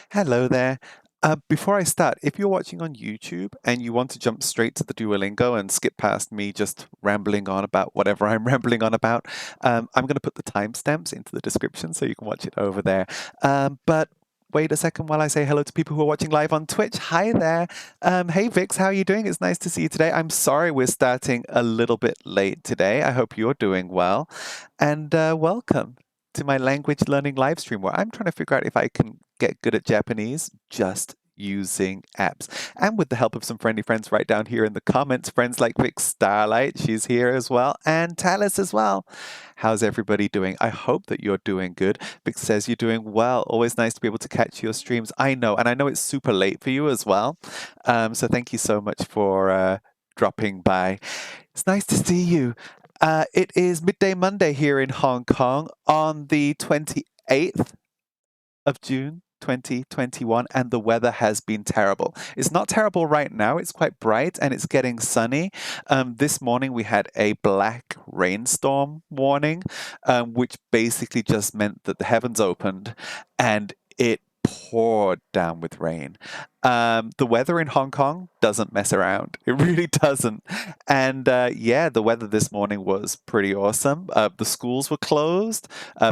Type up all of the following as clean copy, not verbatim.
Hello there. Before I start, if you're watching on YouTube and you want to jump straight to the Duolingo and skip past me just rambling on about whatever I'm rambling on about, I'm going to put the timestamps into the description so you can watch it over there. But wait a second while I say hello to people who are watching live on Twitch. Hi there. Hey Vix, how are you doing? It's nice to see you today. I'm sorry we're starting a little bit late today. I hope you're doing well. And welcome to my language learning live stream where I'm trying to figure out if I can get good at Japanese just using apps. And with the help of some friendly friends right down here in the comments, friends like Vic Starlight, she's here as well, and Talis as well. How's everybody doing? I hope that you're doing good. Vic says you're doing well. Always nice to be able to catch your streams. I know, and I know it's super late for you as well. So thank you so much for dropping by. It's nice to see you. It is midday Monday here in Hong Kong on the 28th of June 2021, and the weather has been terrible. It's not terrible right now. It's quite bright and it's getting sunny. This morning we had a black rainstorm warning, which basically just meant that the heavens opened and it poured down with rain. The weather in Hong Kong doesn't mess around. It really doesn't. And yeah, the weather this morning was pretty awesome. The schools were closed.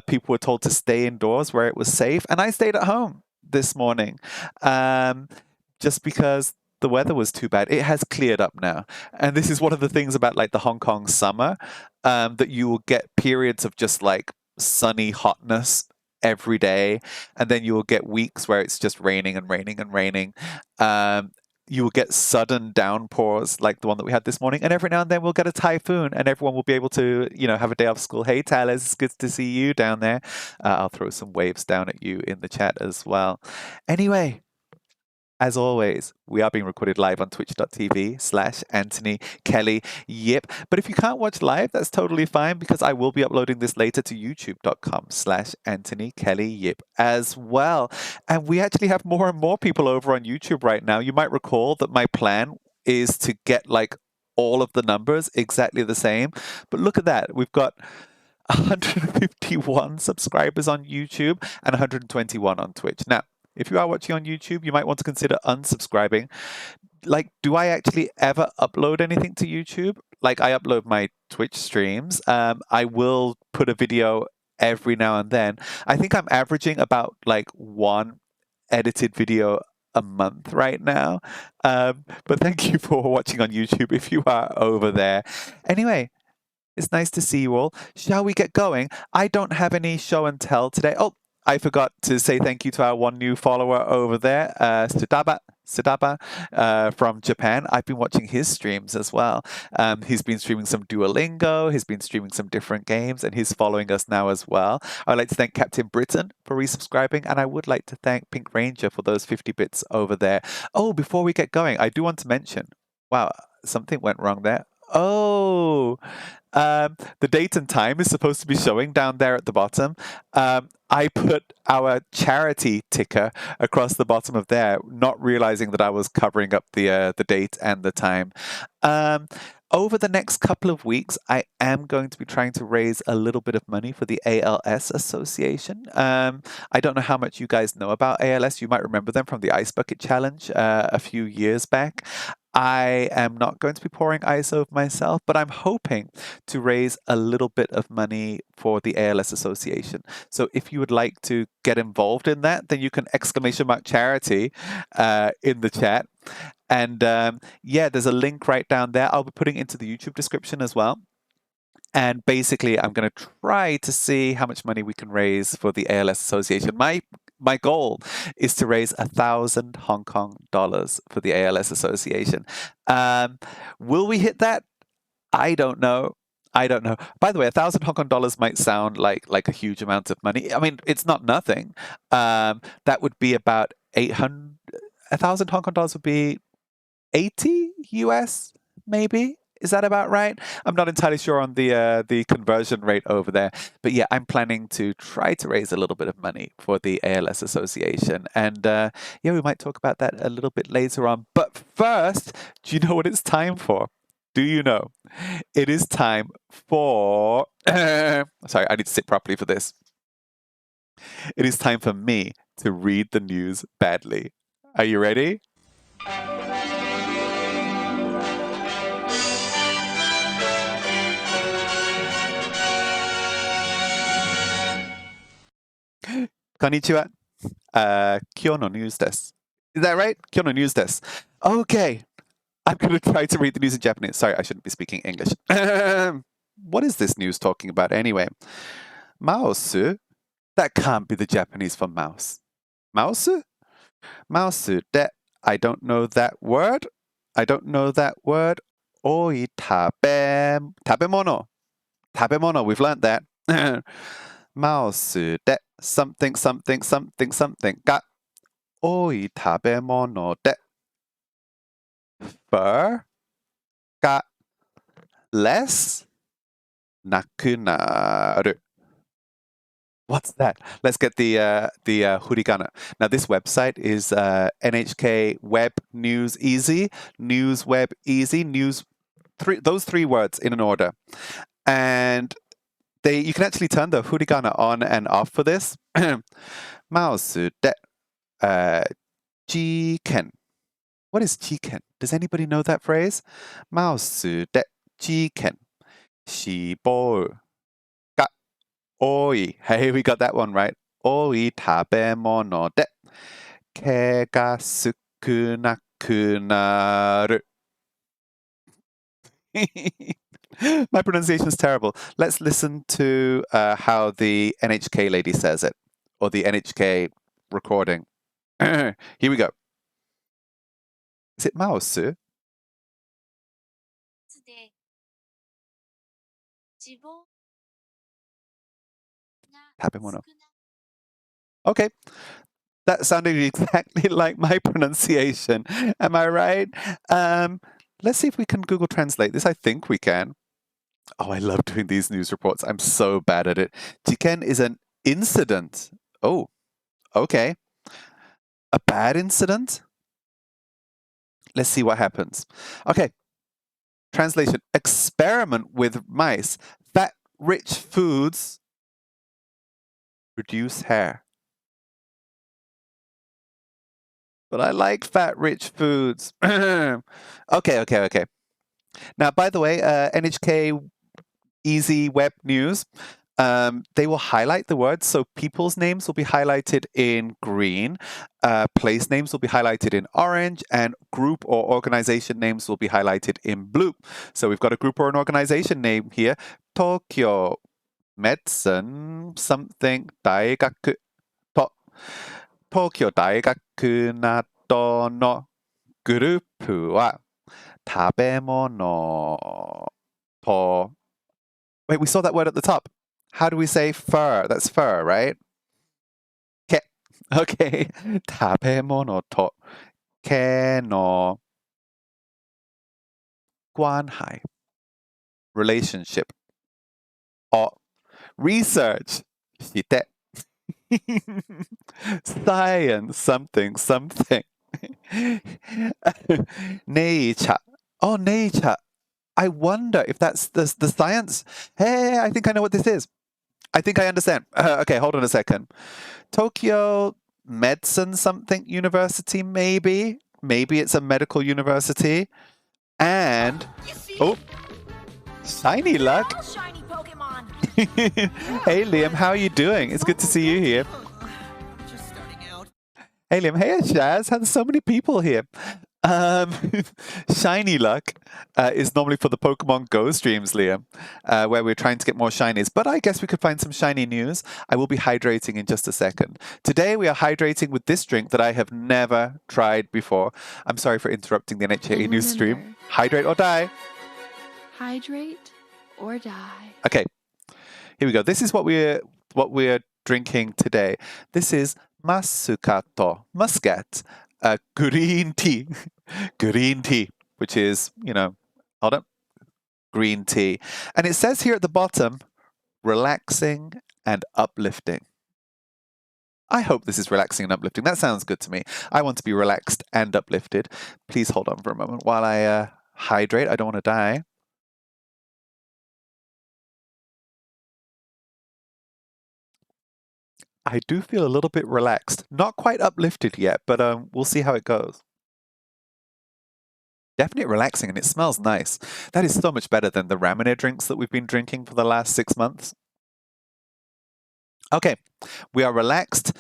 People were told to stay indoors where it was safe. And I stayed at home this morning just because the weather was too bad. It has cleared up now. And this is one of the things about like the Hong Kong summer, that you will get periods of just like sunny hotness every day, and then you will get weeks where it's just raining and raining and raining. You will get sudden downpours like the one that we had this morning, and every now and then we'll get a typhoon, and everyone will be able to, have a day off school. Hey, Talis, it's good to see you down there. I'll throw some waves down at you in the chat as well. Anyway, as always, we are being recorded live on twitch.tv/Anthony Kelly Yip. But if you can't watch live, that's totally fine because I will be uploading this later to youtube.com/Anthony Kelly Yip as well. And we actually have more and more people over on YouTube right now. You might recall that my plan is to get like all of the numbers exactly the same. But look at that. We've got 151 subscribers on YouTube and 121 on Twitch. Now, if you are watching on YouTube, you might want to consider unsubscribing. Like, do I actually ever upload anything to YouTube? Like, I upload my Twitch streams. I will put a video every now and then. I think I'm averaging about like one edited video a month right now. But thank you for watching on YouTube if you are over there. Anyway, it's nice to see you all. Shall we get going? I don't have any show and tell today. Oh, I forgot to say thank you to our one new follower over there, Sudaba from Japan. I've been watching his streams as well. He's been streaming some Duolingo, he's been streaming some different games, and he's following us now as well. I'd like to thank Captain Britain for resubscribing, and I would like to thank Pink Ranger for those 50 bits over there. Oh, before we get going, I do want to mention, wow, something went wrong there. Oh, the date and time is supposed to be showing down there at the bottom. I put our charity ticker across the bottom of there, not realizing that I was covering up the date and the time. Over the next couple of weeks, I am going to be trying to raise a little bit of money for the ALS Association. I don't know how much you guys know about ALS. You might remember them from the Ice Bucket Challenge a few years back. I am not going to be pouring ice over myself, but I'm hoping to raise a little bit of money for the ALS Association. So if you would like to get involved in that, then you can !charity in the chat. And yeah, there's a link right down there. I'll be putting into the YouTube description as well. And basically, I'm going to try to see how much money we can raise for the ALS Association. My goal is to raise 1,000 Hong Kong dollars for the ALS Association. Will we hit that? I don't know. I don't know. By the way, 1,000 Hong Kong dollars might sound like a huge amount of money. I mean, it's not nothing. That would be about 800. 1,000 Hong Kong dollars would be 80 US, maybe. Is that about right? I'm not entirely sure on the conversion rate over there. But yeah, I'm planning to try to raise a little bit of money for the ALS Association. And yeah, we might talk about that a little bit later on. But first, do you know what it's time for? Do you know? It is time for... sorry, I need to sit properly for this. It is time for me to read the news badly. Are you ready? Konnichiwa. Kyo no news desu. Is that right? Kyo no news desu. Okay. I'm going to try to read the news in Japanese. Sorry, I shouldn't be speaking English. What is this news talking about anyway? Mouse? That can't be the Japanese for mouse. Mouse? Mouse. That I don't know that word. I don't know that word. Oi tabemono. Tabemono. We've learned that. Mouse. That something something something something. Ga. Oi tabemono. That fur. Ga. Less. Nakunaru. What's that? Let's get the hiragana. Now, this website is NHK Web News Easy, News Web Easy, those three words in an order. And you can actually turn the hiragana on and off for this. Mouse de jiken. What is jiken? Does anybody know that phrase? Mouse de jiken. Shibou. Oi. Hey, we got that one right. Oi tabemono de ke ga sukunaku naru. My pronunciation is terrible. Let's listen to how the NHK lady says it, or the NHK recording. Here we go. Is it mouse? Tabemono. Okay. That sounded exactly like my pronunciation. Am I right? Let's see if we can Google Translate this. I think we can. Oh, I love doing these news reports. I'm so bad at it. Jiken is an incident. Oh, okay. A bad incident? Let's see what happens. Okay. Translation. Experiment with mice. Fat-rich foods reduce hair. But I like fat-rich foods. Okay. Now, by the way, NHK Easy Web News, they will highlight the words. So people's names will be highlighted in green, place names will be highlighted in orange, and group or organization names will be highlighted in blue. So we've got a group or an organization name here. Tokyo Medicine something Daigaku. Tokyo Daigaku Nado no group wa tabemono to. Wait, we saw that word at the top. How do we say fur? That's fur, right? Ke. Okay. Tabemono to ke no guanhai. Relationship. O. Research. Shite. Science. Something. Nature. Oh, nature. I wonder if that's the science. Hey, I think I know what this is. I think I understand. Okay, hold on a second. Tokyo Medicine something university, maybe. Maybe it's a medical university. And oh, shiny luck. Shiny Pokémon. Hey Liam, how are you doing? It's good to see you here. Just starting out. Hey Liam, hey Shaz. There's so many people here. Shiny luck is normally for the Pokemon Go streams, Liam, where we're trying to get more shinies. But I guess we could find some shiny news. I will be hydrating in just a second. Today we are hydrating with this drink that I have never tried before. I'm sorry for interrupting the NHK News stream. Hydrate or die. Hydrate or die. Okay, here we go. This is what we're drinking today. This is Masukato, muscat. Green tea, which is, hold up, green tea. And it says here at the bottom, relaxing and uplifting. I hope this is relaxing and uplifting. That sounds good to me. I want to be relaxed and uplifted. Please hold on for a moment while I hydrate. I don't want to die. I do feel a little bit relaxed. Not quite uplifted yet, but we'll see how it goes. Definitely relaxing, and it smells nice. That is so much better than the ramen drinks that we've been drinking for the last 6 months. Okay, we are relaxed.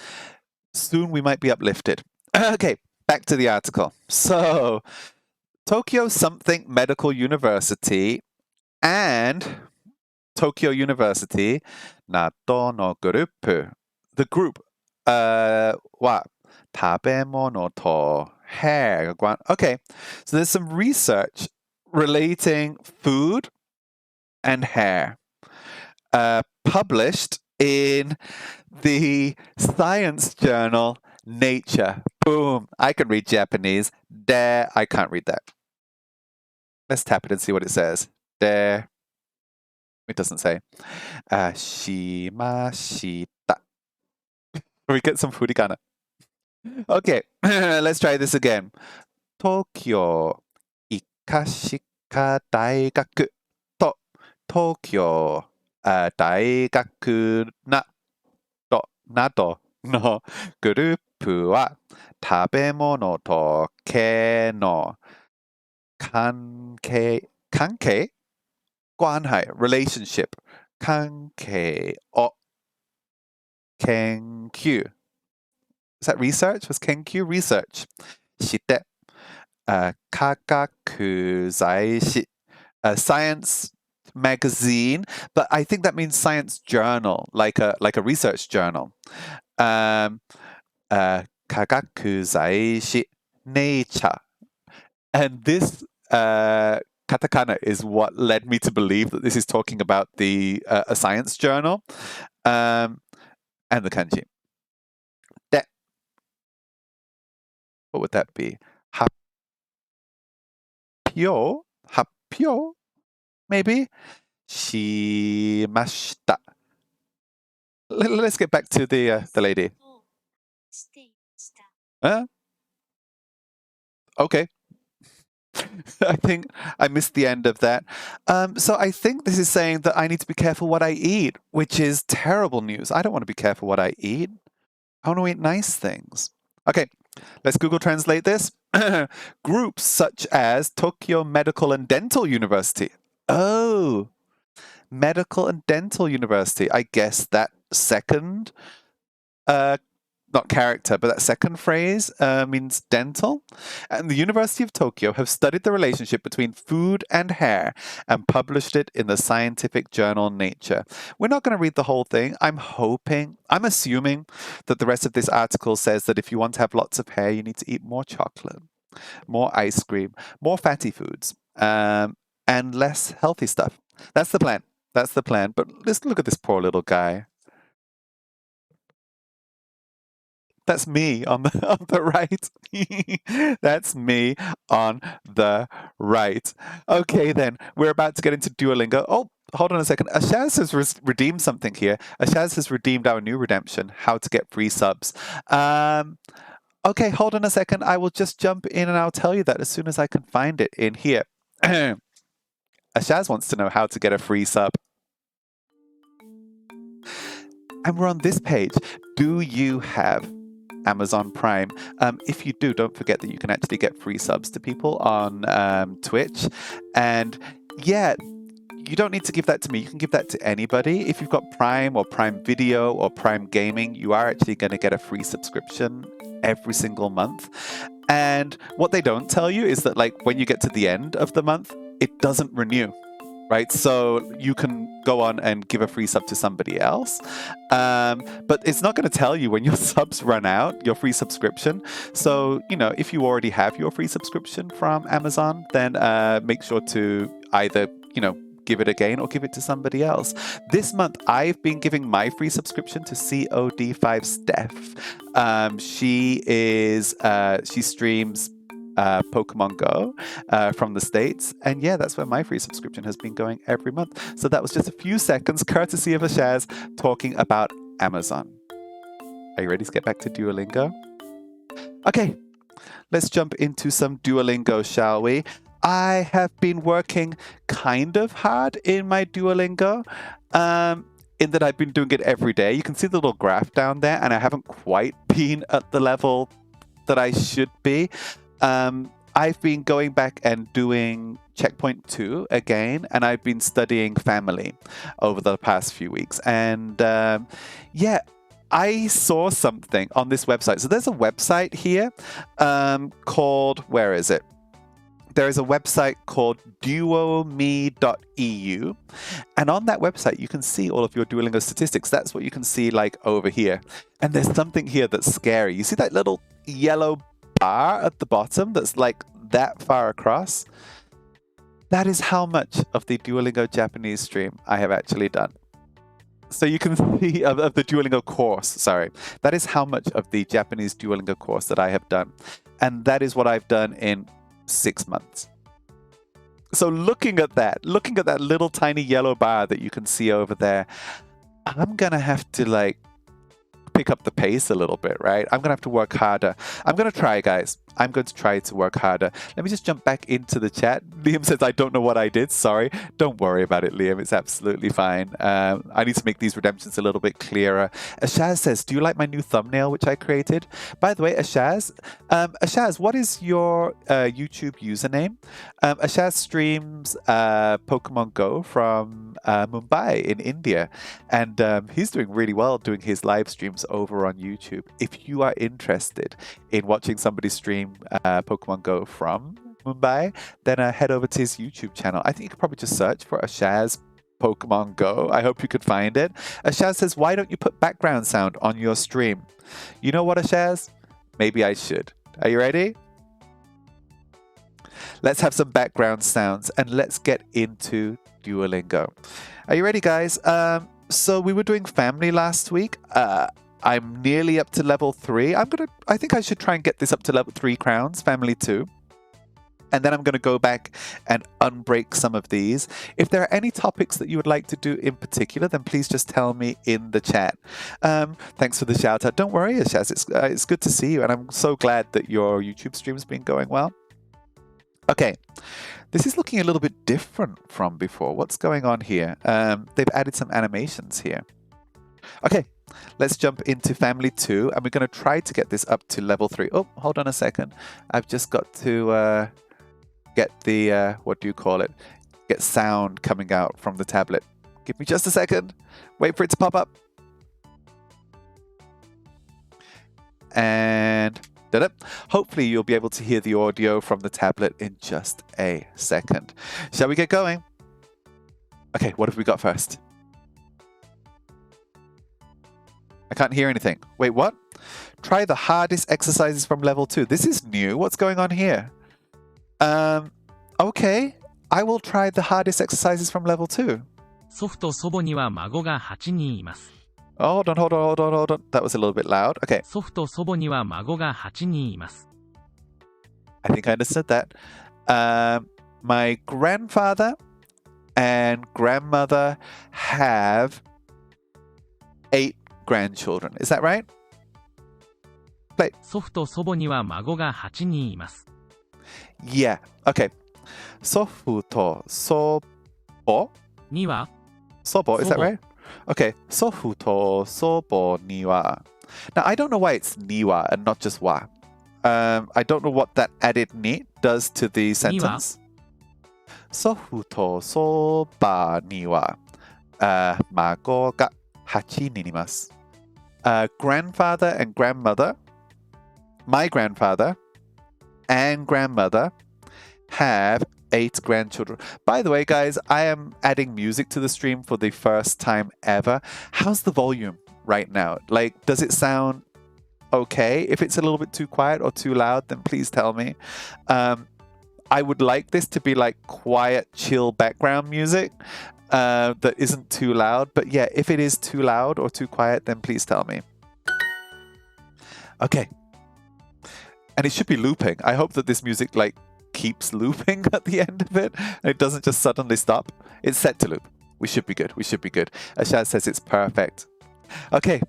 Soon we might be uplifted. Okay, back to the article. So, Tokyo something Medical University and Tokyo University などのグループ the group は食べ物と hair が関 Okay, so there's some research relating food and hair published in the science journal Nature. Boom, I can read Japanese. There, I can't read that. Let's tap it and see what it says. There. It doesn't say. Shimashita. We get some furigana. Okay, let's try this again. Tokyo Ikashika Daigaku to Tokyo Daigaku nado no グループは食べ物と毛の関係関係 relationship 関係を研究 Is that research? Was Kenkyu research? して科学雑誌 science magazine, but I think that means science journal, like a research journal. 科学雑誌 Nature. And this katakana is what led me to believe that this is talking about the a science journal and the kanji. De. What would that be? Happyo? Maybe? Shimashita. Let's get back to the lady. Okay. I think I missed the end of that. So I think this is saying that I need to be careful what I eat, which is terrible news. I don't want to be careful what I eat. I want to eat nice things. Okay, let's Google Translate this. Groups such as Tokyo Medical and Dental University. Oh, Medical and Dental University. I guess that second not character, but that second phrase means dental. And the University of Tokyo have studied the relationship between food and hair and published it in the scientific journal Nature. We're not going to read the whole thing. I'm assuming that the rest of this article says that if you want to have lots of hair, you need to eat more chocolate, more ice cream, more fatty foods, and less healthy stuff. That's the plan. That's the plan. But let's look at this poor little guy. That's me on the right. That's me on the right. Okay, then. We're about to get into Duolingo. Oh, hold on a second. Ashaz has redeemed something here. Ashaz has redeemed our new redemption, how to get free subs. Okay, hold on a second. I will just jump in and I'll tell you that as soon as I can find it in here. Ashaz wants to know how to get a free sub. And we're on this page. Do you have Amazon Prime? If you do, don't forget that you can actually get free subs to people on Twitch. And yeah, you don't need to give that to me. You can give that to anybody. If you've got Prime or Prime Video or Prime Gaming, you are actually going to get a free subscription every single month. And what they don't tell you is that, like, when you get to the end of the month, it doesn't renew. Right, so you can go on and give a free sub to somebody else, but it's not going to tell you when your subs run out, your free subscription. So, you know, if you already have your free subscription from Amazon, then make sure to either, you know, give it again or give it to somebody else. This month, I've been giving my free subscription to COD5 Steph. She streams Pokémon Go from the States. And yeah, that's where my free subscription has been going every month. So that was just a few seconds, courtesy of Ashaz, talking about Amazon. Are you ready to get back to Duolingo? Okay, let's jump into some Duolingo, shall we? I have been working kind of hard in my Duolingo. in that I've been doing it every day. You can see the little graph down there, and I haven't quite been at the level that I should be. I've been going back and doing checkpoint 2 again, and I've been studying family over the past few weeks. And yeah, I saw something on this website. So there's a website here called, where is it? There is a website called duome.eu. And on that website, you can see all of your Duolingo statistics. That's what you can see like over here. And there's something here that's scary. You see that little yellow bar at the bottom that's like that far across? That is how much of the Duolingo Japanese stream I have actually done. So you can see of the Duolingo course, sorry. That is how much of the Japanese Duolingo course that I have done. And that is what I've done in 6 months. So looking at that little tiny yellow bar that you can see over there, I'm going to have to like pick up the pace a little bit, right? I'm going to have to work harder. I'm going to try, guys. I'm going to try to work harder. Let me just jump back into the chat. Liam says, I don't know what I did. Sorry. Don't worry about it, Liam. It's absolutely fine. I need to make these redemptions a little bit clearer. Ashaz says, do you like my new thumbnail, which I created? By the way, Ashaz, what is your YouTube username? Ashaz streams Pokémon Go from Mumbai in India. And he's doing really well doing his live streams over on YouTube. If you are interested in watching somebody stream Pokemon Go from Mumbai, then head over to his YouTube channel. I think you could probably just search for Ashaz Pokemon Go. I hope you could find it. Ashaz says, why don't you put background sound on your stream? You know what, Ashaz? Maybe I should. Are you ready? Let's have some background sounds and let's get into Duolingo. Are you ready, guys? So we were doing family last week. I'm nearly up to level 3. I think I should try and get this up to level 3 crowns, family 2. And then I'm going to go back and unbreak some of these. If there are any topics that you would like to do in particular, then please just tell me in the chat. Thanks for the shout out. Don't worry, Ashaz. It's good to see you. And I'm so glad that your YouTube stream's been going well. Okay. This is looking a little bit different from before. What's going on here? They've added some animations here. Okay. Let's jump into family 2, and we're going to try to get this up to level 3. Oh, hold on a second. I've just got to get the, what do you call it? Get sound coming out from the tablet. Give me just a second. Wait for it to pop up. And da-da. Hopefully you'll be able to hear the audio from the tablet in just a second. Shall we get going? Okay, what have we got first? I can't hear anything. Wait, what? Try the hardest exercises from level 2. This is new. What's going on here? Okay. I will try the hardest exercises from level 2. 祖父と祖母には孫が8人います。 Hold on. That was a little bit loud. Okay. 祖父と祖母には孫が8人います。 I think I understood that. My grandfather and grandmother have 8 grandchildren. Is that right? Play. 祖父と祖母には孫が8人います。 Yeah. Okay. 祖父と祖母には Sobo, is that right? Okay. 祖父と祖母には Now, I don't know why it's niwa and not just wa. I don't know what that added ni does to the sentence. 祖父と祖母には孫が8人います。Grandfather and grandmother, my grandfather and grandmother have 8 grandchildren. By the way, guys, I am adding music to the stream for the first time ever. How's the volume right now? Like, does it sound okay? If it's a little bit too quiet or too loud, then please tell me. I would like this to be like quiet, chill background music. That isn't too loud, but yeah, if it is too loud or too quiet, then please tell me. Okay. And it should be looping. I hope that this music like keeps looping at the end of it and it doesn't just suddenly stop. It's set to loop. We should be good. We should be good. Ashad says it's perfect. Okay.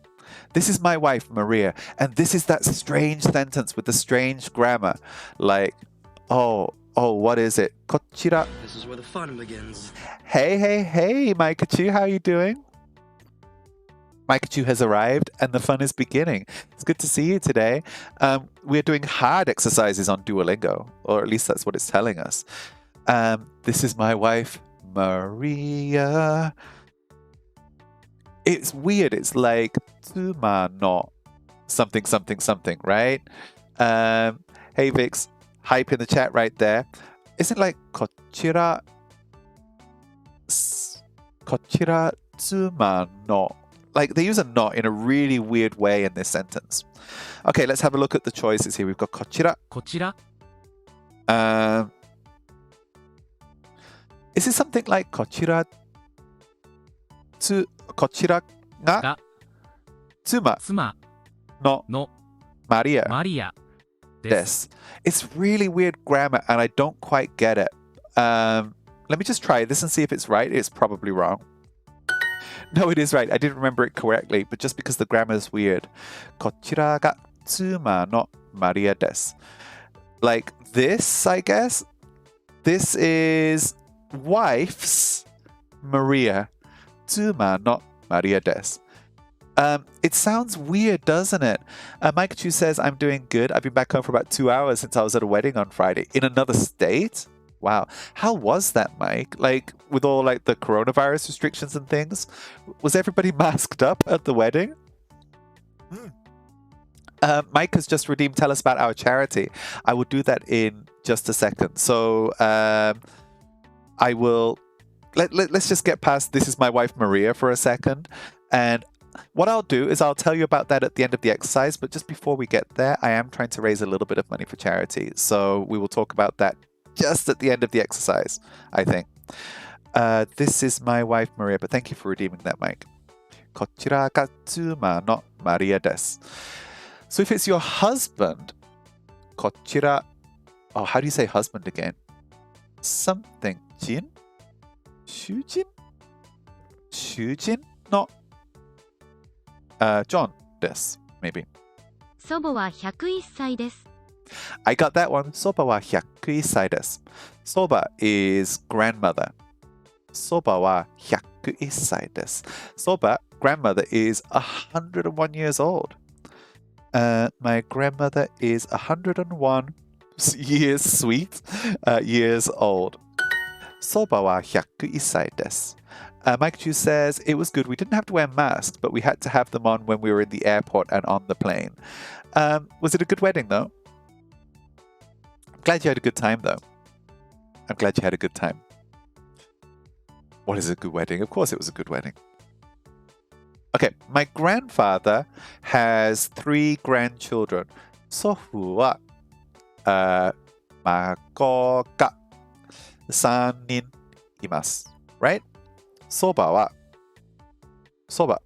This is my wife, Maria, and this is that strange sentence with the strange grammar. Like, oh, what is it? Kochira. This is where the fun begins. Hey, Maikachu, how are you doing? Mikachu has arrived and the fun is beginning. It's good to see you today. We're doing hard exercises on Duolingo, or at least that's what it's telling us. This is my wife, Maria. It's weird. It's like tsuma no something, something, something, right? Hey, Vix, hype in the chat right there. Isn't like kochira tsuma no? Like they use a no in a really weird way in this sentence. Okay, let's have a look at the choices here. We've got kochira. こちら Is it something like kochira ga が tsuma 妻 no の Maria マリアです this. It's really weird grammar and I don't quite get it. Let me just try this and see if it's right. It's probably wrong. No, it is right. I didn't remember it correctly, but just because the grammar is weird. こちらが妻のMariaです. Like this, I guess. This is wife's Maria. 妻のMariaです. It sounds weird, doesn't it? Mike Chu says, I'm doing good. I've been back home for about 2 hours since I was at a wedding on Friday. In another state? Wow. How was that, Mike? Like, with all like the coronavirus restrictions and things? Was everybody masked up at the wedding? Mike has just redeemed Tell Us About Our Charity. I will do that in just a second. So I will... Let's just get past This Is My Wife Maria for a second. And what I'll do is I'll tell you about that at the end of the exercise. But just before we get there, I am trying to raise a little bit of money for charity. So we will talk about that just at the end of the exercise, I think. This is my wife, Maria, but thank you for redeeming that, Mike. こちらが妻のMariaです. So if it's your husband, こちら, oh, how do you say husband again? Something, 人? 主人? 主人の, John です, maybe. 祖母は101歳です。 I got that one. 祖母は101歳です. Soba is grandmother. 祖母は101歳です. Soba, grandmother, is 101 years old. My grandmother is 101 years sweet, years old. 祖母は101歳です. Mike Chu says, it was good. We didn't have to wear masks, but we had to have them on when we were in the airport and on the plane. Was it a good wedding, though? I'm glad you had a good time, though. I'm glad you had a good time. What is a good wedding? Of course it was a good wedding. Okay, my grandfather has 3 grandchildren. 祖父は、孫が3人います。Right? 祖母は、祖父、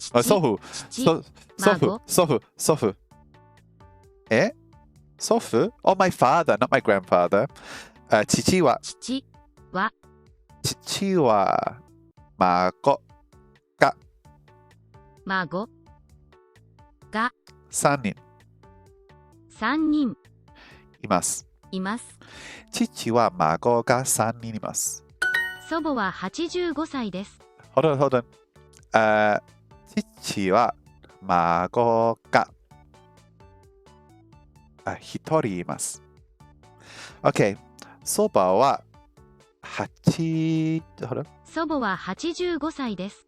祖父。え？祖父? Oh, my father, not my grandfather. 父は、父は孫が孫が3人3人います。父は孫が3人います。祖母は85歳です。Hold on. 父は孫が1人います。OK。祖母は祖母は85歳です。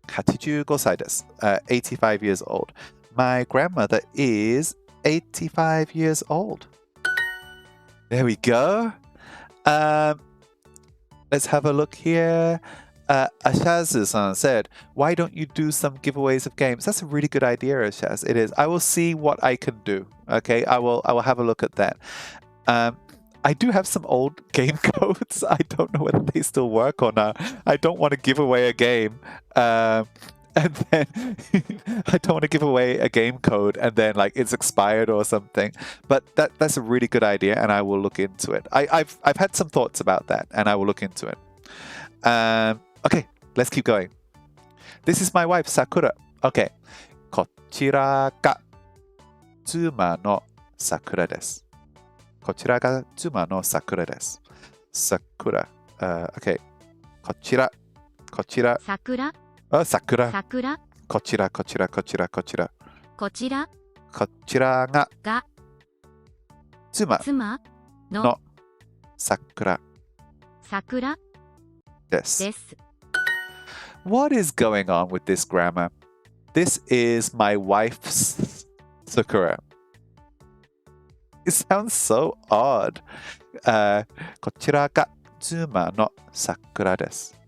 85歳です。85 years old. My grandmother is 85 years old. There we go. Let's have a look here. Ashazu-san said, why don't you do some giveaways of games? That's a really good idea, Ashaz. It is. I will see what I can do. Okay, I will have a look at that. I do have some old game codes. I don't know whether they still work or not. I don't want to give away a game. And then I don't want to give away a game code and then like it's expired or something. But that's a really good idea and I will look into it. I've had some thoughts about that and I will look into it. Okay, let's keep going. This is my wife, Sakura. Okay. こちらが妻の桜です。こちらが妻の桜です。桜。OK。こちら。桜。桜。こちらこちらこちらこちら。こちらこちらがが妻妻のの桜桜です。です。 What is going on with this grammar? This is my wife's sakura. It sounds so odd. こちらが妻の桜です。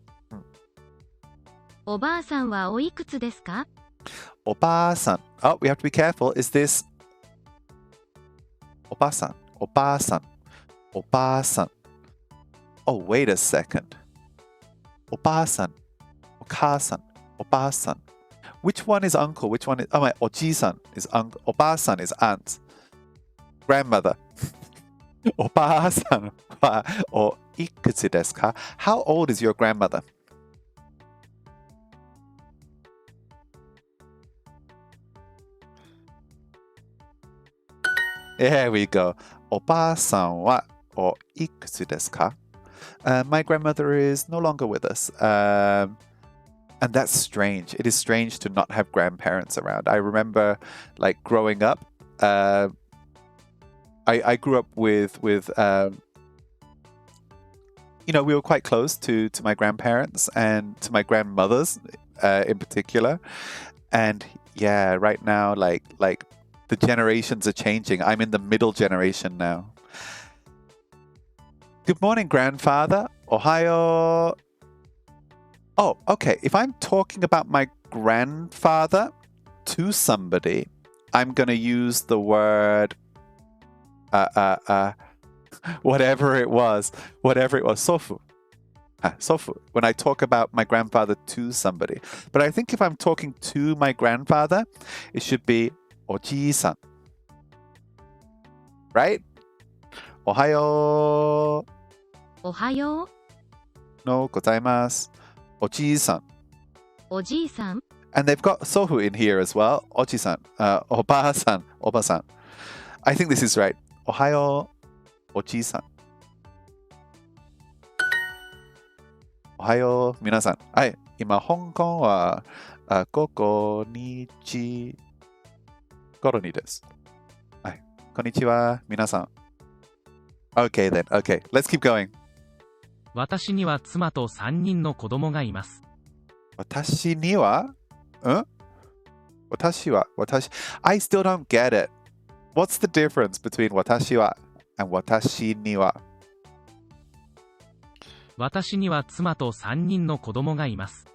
おばあさんはおいくつですか？おばあさん。Oh, we have to be careful. Is this おばあさん、おばあさん、おばあさん。Oh, wait a second. おばあさん、お母さん、おばあさん。Which one is uncle? Which one is... Oh, my, おじいさん is uncle. おばあさん is aunt. Grandmother. おばあさんはおいくつですか? How old is your grandmother? There we go. おばあさんはおいくつですか? My grandmother is no longer with us. And that's strange. It is strange to not have grandparents around. I remember, like, growing up, I grew up with you know, we were quite close to my grandparents and to my grandmothers in particular. And yeah, right now, like the generations are changing. I'm in the middle generation now. Good morning, grandfather. Ohayo. Oh, okay. If I'm talking about my grandfather to somebody, I'm going to use the word whatever it was, sofu. Sofu, when I talk about my grandfather to somebody. But I think if I'm talking to my grandfather, it should be oji-san. Right? Ohayo. おはよう No gozaimasu. Oji-san. おじいさん And they've got sohu in here as well. Oji-san. Oba-san. Oba-san. I think this is right. Ohayo. Oji-san. Ohayo, 皆さん。はい。今、香港は午後2時頃にです。はい。こんにちは、皆さん。Okay then. Okay. Let's keep going. 私には妻と3人の子供がいます。私には私は I still don't get it. What's the difference between 私は and 私には私には妻と3人の子供がいます。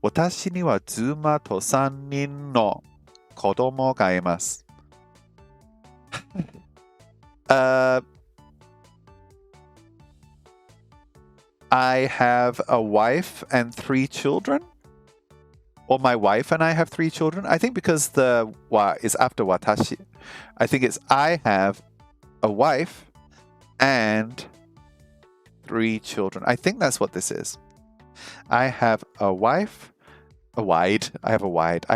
私には妻と3人の子供がいます。I have a wife and 3 children? Or my wife and I have 3 children? I think because the wa is after watashi. I think it's I have a wife and 3 children. I think that's what this is. I have a wife, I have a wife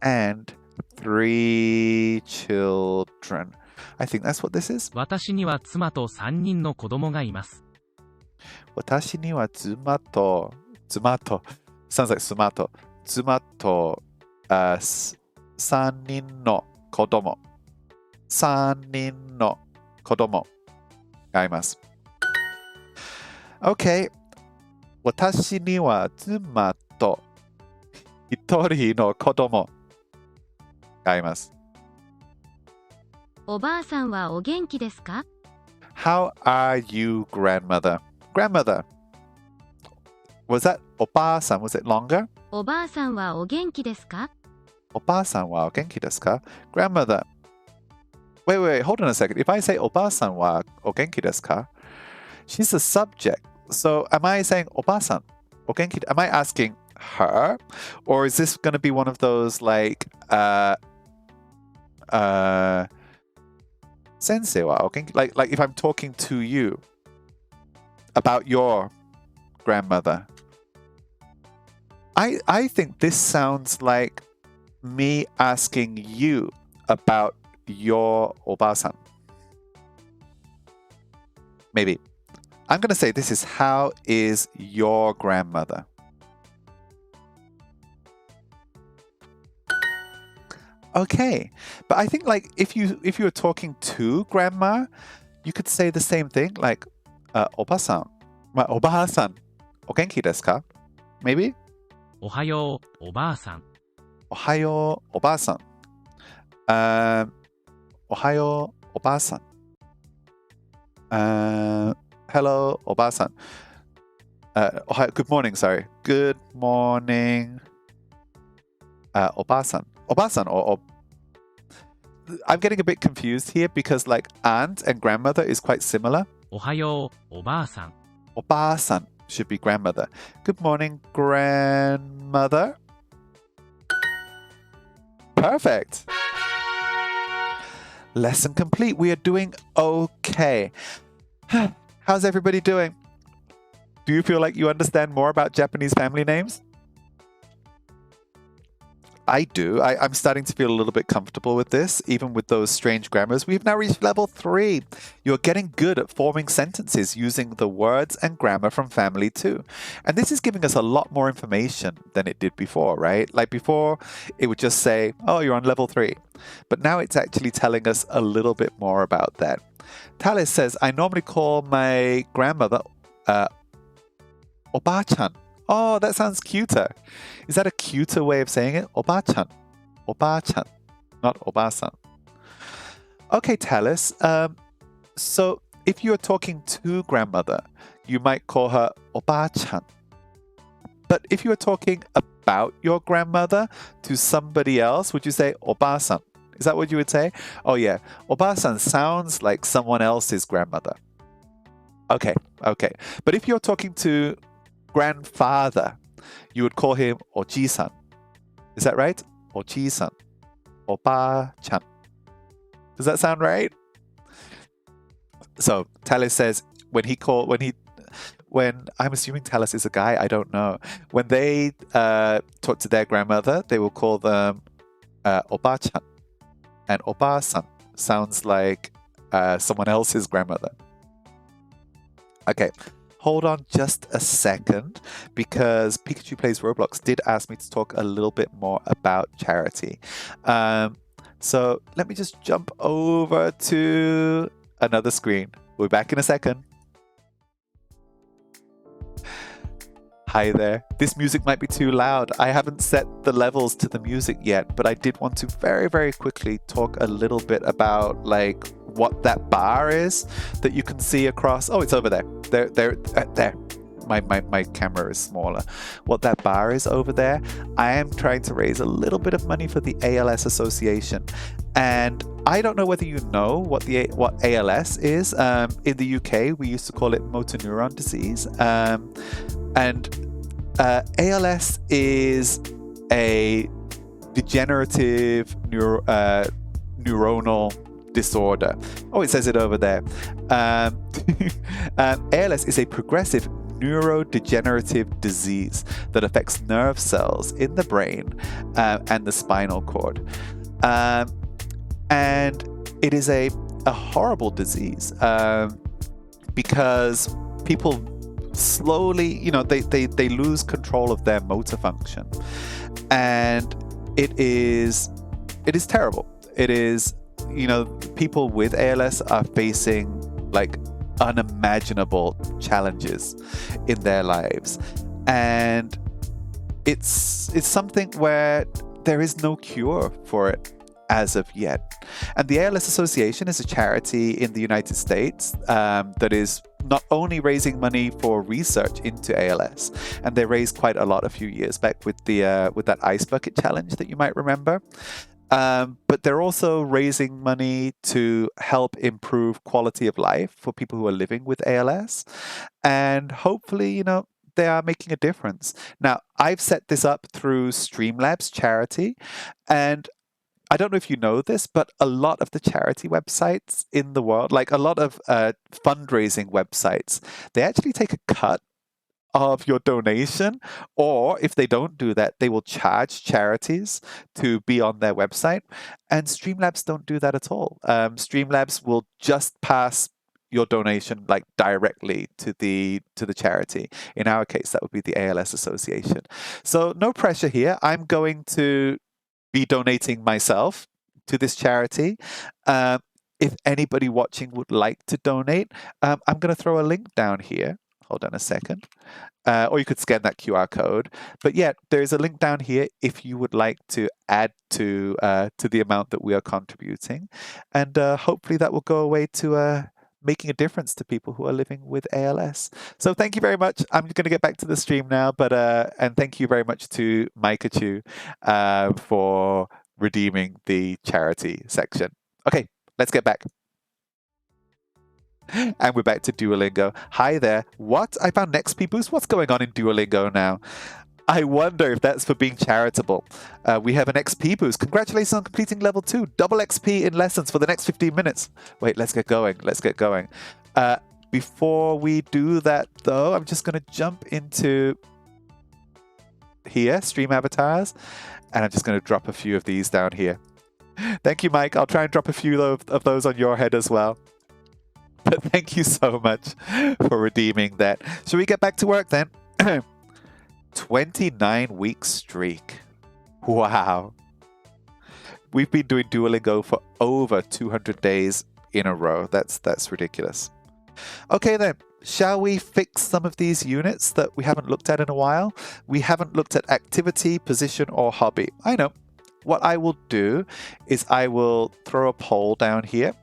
and 3 children. I think that's what this is. 私には妻と3人の子供がいます。私には妻と sounds like 妻と3人の子供がいます。Okay. 私には妻と1人の子供がいます。おばあさんはお元気ですか？ How are you, grandmother? Grandmother. Was that おばあさん? Was it longer? おばあさんはお元気ですか？おばあさんはお元気ですか? Grandmother. Wait, hold on a second. If I say おばあさんはお元気ですか? She's the subject. So am I saying おばあさんお元気? Am I asking her? Or is this going to be one of those like 先生はお元気? Like if I'm talking to you about your grandmother. I think this sounds like me asking you about your おばあさん. Maybe. I'm going to say this is how is your grandmother? Okay. But I think like if you were talking to grandma, you could say the same thing like おばさん、おばあさん、お元気ですか? Maybe? おはよう、おばあさん。おはよう、おばあさん。おはよう、おばあさん。Hello, おばあさん。Good morning, sorry. Good morning. おばあさん。おばあさん or I'm getting a bit confused here because like aunt and grandmother is quite similar. おはよう、おばあさん。おばあさん should be grandmother. Good morning, grandmother. Perfect. Lesson complete. We are doing okay. How's everybody doing? Do you feel like you understand more about Japanese family names? I do. I'm starting to feel a little bit comfortable with this, even with those strange grammars. We've now reached level 3. You're getting good at forming sentences using the words and grammar from family 2. And this is giving us a lot more information than it did before, right? Like before, it would just say, oh, you're on level 3. But now it's actually telling us a little bit more about that. Talis says, I normally call my grandmother Oba-chan. Oh, that sounds cuter. Is that a cuter way of saying it? Oba-chan. Oba-chan, not Oba-san. Okay, Talis. So if you're talking to grandmother, you might call her Oba-chan. But if you were talking about your grandmother to somebody else, would you say Oba-san? Is that what you would say? Oh yeah, Oba-san sounds like someone else's grandmother. Okay. But if you're talking to grandfather, you would call him Oji-san. Is that right? Oji-san. Oba-chan. Does that sound right? So Talis says when I'm assuming Talis is a guy, I don't know. When they talk to their grandmother, they will call them Oba-chan. And Oba-san sounds like someone else's grandmother. Okay, hold on just a second because Pikachu Plays Roblox did ask me to talk a little bit more about charity. So let me just jump over to another screen. We'll be back in a second. Hi there. This music might be too loud. I haven't set the levels to the music yet, but I did want to very, very quickly talk a little bit about like what that bar is that you can see across. Oh, it's over there. There. My camera is smaller. What that bar is over there, I am trying to raise a little bit of money for the ALS Association. And I don't know whether you know what ALS is. In the UK, we used to call it motor neuron disease. And ALS is a degenerative neuronal disorder. Oh, it says it over there. ALS is a progressive neurodegenerative disease that affects nerve cells in the brain and the spinal cord. And it is a horrible disease because people slowly, they lose control of their motor function. And it is terrible. It is, people with ALS are facing like unimaginable challenges in their lives. And it's something where there is no cure for it as of yet. And the ALS Association is a charity in the United States that is not only raising money for research into ALS, and they raised quite a lot a few years back with that ice bucket challenge that you might remember. But they're also raising money to help improve quality of life for people who are living with ALS. And hopefully, they are making a difference. Now, I've set this up through Streamlabs charity. And I don't know if you know this, but a lot of the charity websites in the world, like a lot of fundraising websites, they actually take a cut of your donation, or if they don't do that, they will charge charities to be on their website. And Streamlabs don't do that at all. Streamlabs will just pass your donation like directly to the charity. In our case, that would be the ALS Association. So no pressure here. I'm going to be donating myself to this charity. If anybody watching would like to donate, I'm going to throw a link down here. Hold on a second. Or you could scan that QR code. But yeah, there's a link down here if you would like to add to the amount that we are contributing. And hopefully that will go away to making a difference to people who are living with ALS. So thank you very much. I'm going to get back to the stream now, but and thank you very much to Maikachu for redeeming the charity section. Okay, let's get back. And we're back to Duolingo. Hi there. What? I found XP boost. What's going on in Duolingo now? I wonder if that's for being charitable. We have an XP boost. Congratulations on completing level 2. Double XP in lessons for the next 15 minutes. Wait, let's get going. Let's get going. Before we do that, though, I'm just going to jump into here, stream avatars, and I'm just going to drop a few of these down here. Thank you, Mike. I'll try and drop a few of those on your head as well. But thank you so much for redeeming that. Shall we get back to work then? 29-week streak. Wow. We've been doing Duolingo for over 200 days in a row. That's ridiculous. Okay then, shall we fix some of these units that we haven't looked at in a while? We haven't looked at activity, position, or hobby. I know. What I will do is I will throw a poll down here.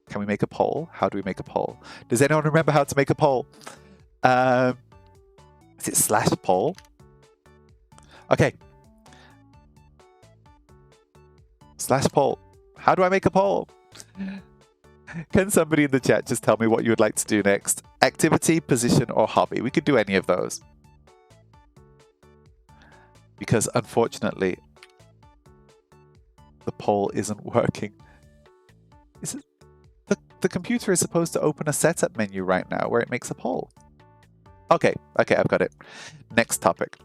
Can we make a poll? How do we make a poll? Does anyone remember how to make a poll? Is it /poll? Okay. /poll. How do I make a poll? Can somebody in the chat just tell me what you would like to do next? Activity, position, or hobby? We could do any of those. Because unfortunately, the poll isn't working. Is it? The computer is supposed to open a setup menu right now where it makes a poll. Okay, I've got it. Next topic.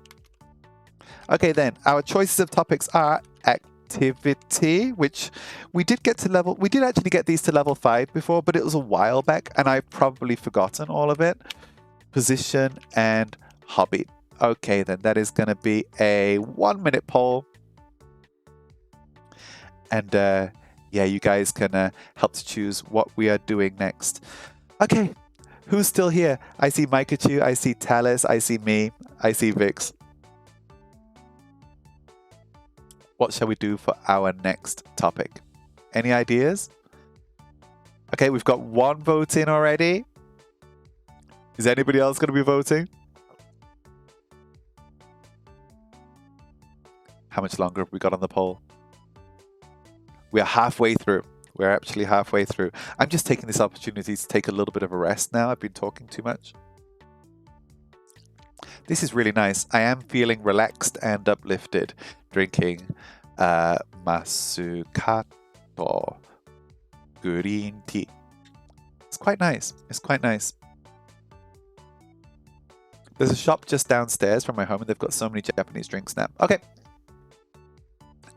Okay then, our choices of topics are activity, which we did actually get these to level 5 before, but it was a while back and I've probably forgotten all of it. Position and hobby. Okay then, that is going to be a 1-minute poll. And yeah, you guys can help to choose what we are doing next. Okay, who's still here? I see Maikachu, I see Talis, I see me, I see Vix. What shall we do for our next topic? Any ideas? Okay, we've got 1 vote in already. Is anybody else going to be voting? How much longer have we got on the poll? We are halfway through. We're actually halfway through. I'm just taking this opportunity to take a little bit of a rest now. I've been talking too much. This is really nice. I am feeling relaxed and uplifted drinking Masukato green tea. It's quite nice. It's quite nice. There's a shop just downstairs from my home and they've got so many Japanese drinks now. Okay.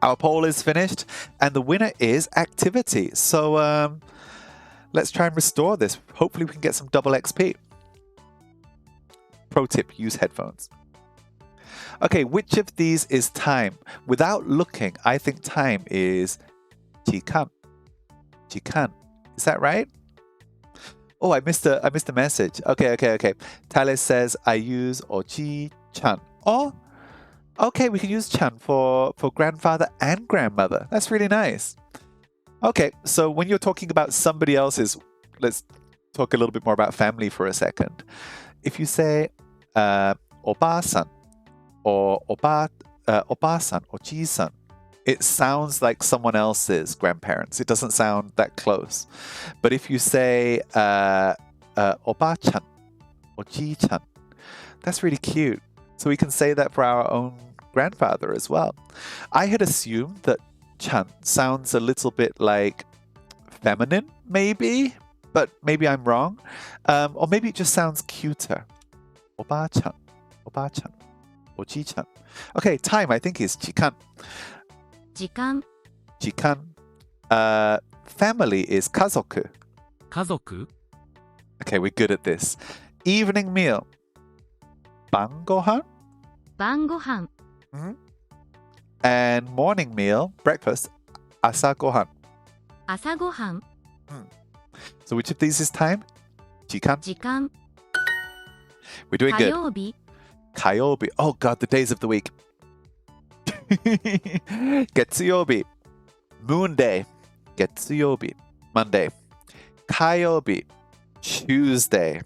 Our poll is finished and the winner is activity. So let's try and restore this. Hopefully we can get some double XP. Pro tip, use headphones. Okay, which of these is time? Without looking, I think time is jikan. Jikan. Is that right? Oh, I missed a message. Okay. Talis says I use oji-chan. Oh, okay, we can use chan for grandfather and grandmother. That's really nice. Okay, so when you're talking about somebody else's, let's talk a little bit more about family for a second. If you say oba-san or oba-san or ji-san, it sounds like someone else's grandparents. It doesn't sound that close. But if you say oba-chan or ji-chan, that's really cute. So we can say that for our own grandfather as well. I had assumed that chan sounds a little bit like feminine, maybe, but maybe I'm wrong. Or maybe it just sounds cuter. Oba-chan, oba-chan, or ji-chan. Okay, time I think is jikan. 時間 Jikan. Family is kazoku. 家族 Okay, we're good at this. Evening meal. Bangohan? 晩ご飯 And morning meal, breakfast, 朝ごはん。朝ごはん、 So which of these is time? 時間。時間、 We're doing 火 good. 曜日、 火曜日. Oh God, the days of the week. 月曜日. Moon day. 月曜日. Monday. 火曜日. Tuesday.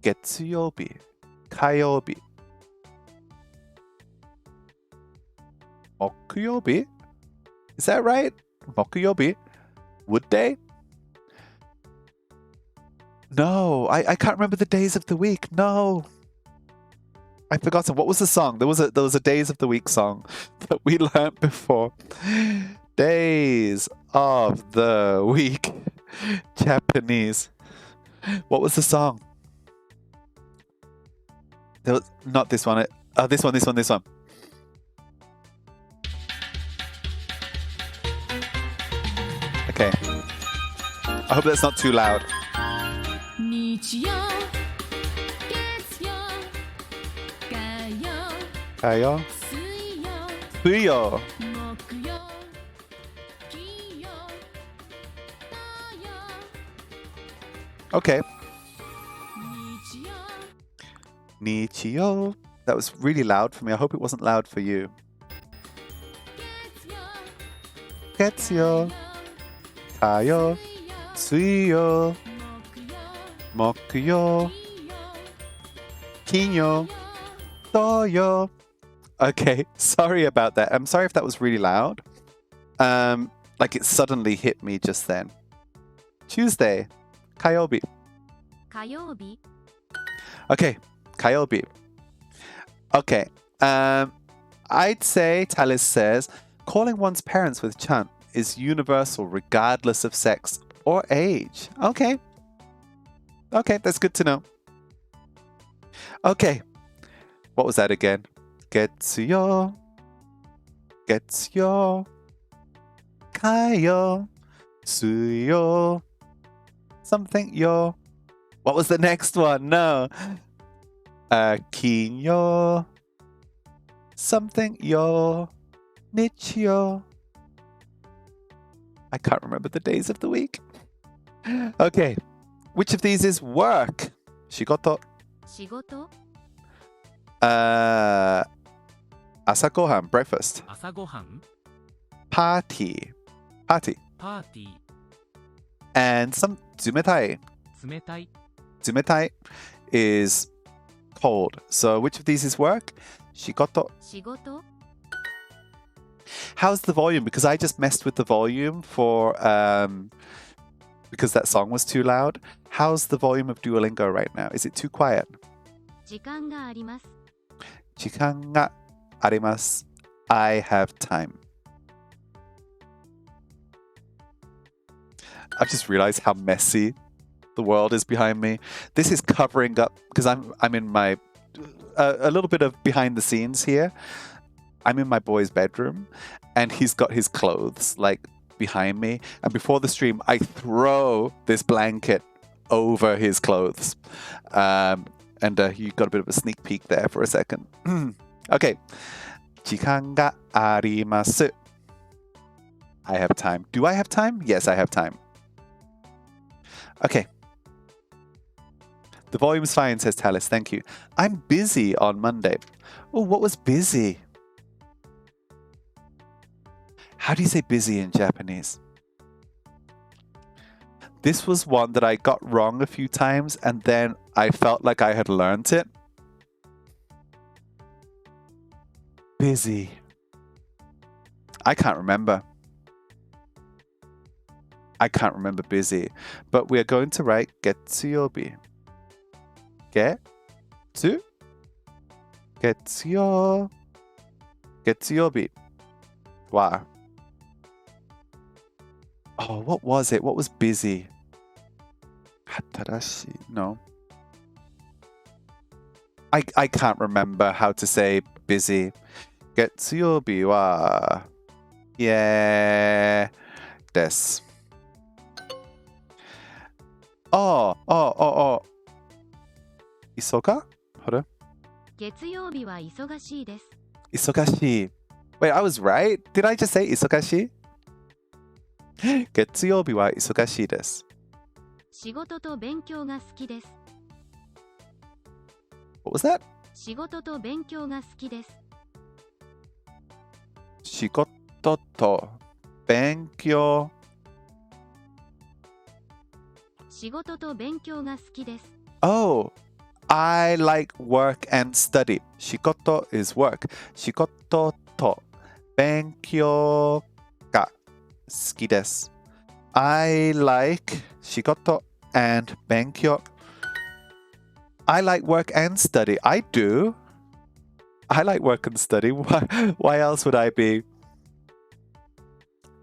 月曜日. 火曜日. 木曜日? Is that right? 木曜日? Wood day? No, I can't remember the days of the week. No. I've forgotten. What was the song? There was a Days of the Week song that we learnt before. Days of the Week. Japanese. What was the song? There was, not this one. This one. Okay. I hope that's not too loud. 日曜月曜火曜 Kayo? 水曜 Fuyo. 木曜金曜土曜 Okay. 日曜 Nichio. That was really loud for me. I hope it wasn't loud for you. 月曜 Ketsuyo. Kayo. 水曜 Suyo. 木曜 Mokuyo. Kinyo. Toyo. Okay, sorry about that. I'm sorry if that was really loud. Like it suddenly hit me just then. Tuesday. Kayobi. 火曜日、 Okay, Kayobi. Okay. I'd say Talis says calling one's parents with chan is universal regardless of sex or age. Okay. Okay, that's good to know. Okay. What was that again? Getsuyo. Getsuyo. Kayo. Suyo. Something yo. What was the next one? No. Kinyo. Something yo. Nichyo. I can't remember the days of the week. Okay. Which of these is work? Shigoto. 仕事、 Asagohan, breakfast. 朝ごはん、 Party. Party. パーティー、 And some tsumetai. 冷たい、 Tsumetai is cold. So which of these is work? Shigoto. 仕事、 How's the volume? Because I just messed with the volume for because that song was too loud. How's the volume of Duolingo right now? Is it too quiet? 時間があります。 Jikan ga arimasu. I have time. I've just realized how messy the world is behind me. This is covering up because I'm in my a little bit of behind the scenes here. I'm in my boy's bedroom and he's got his clothes like behind me, and before the stream I throw this blanket over his clothes. And you got a bit of a sneak peek there for a second. Okay. 時間があります. I have time. Do I have time? Yes, I have time. Okay. The volume's fine, says Talis. Thank you. I'm busy on Monday. Oh, what was busy? How do you say busy in Japanese? This was one that I got wrong a few times and then I felt like I had learnt it. Busy. I can't remember. I can't remember busy. But we are going to write getsuyobi. Getsuyobi. Wow. Oh, what was it? What was busy? Hatarashi. No. I can't remember how to say busy. Getsuyobi wa yeah desu. Oh. Isoga? あれ?月曜日は忙しいです。Isogashi. Wait, I was right? Did I just say isogashi? 月曜日は忙しいです。仕事と勉強が好きです。What was that? 仕事と勉強が好きです。仕事と勉強。仕事と勉強が好きです。Oh, I like work and study. 仕事 is work. 仕事と勉強が好きです。I like 仕事 and 勉強。I like work and study. I do. I like work and study. Why else would I be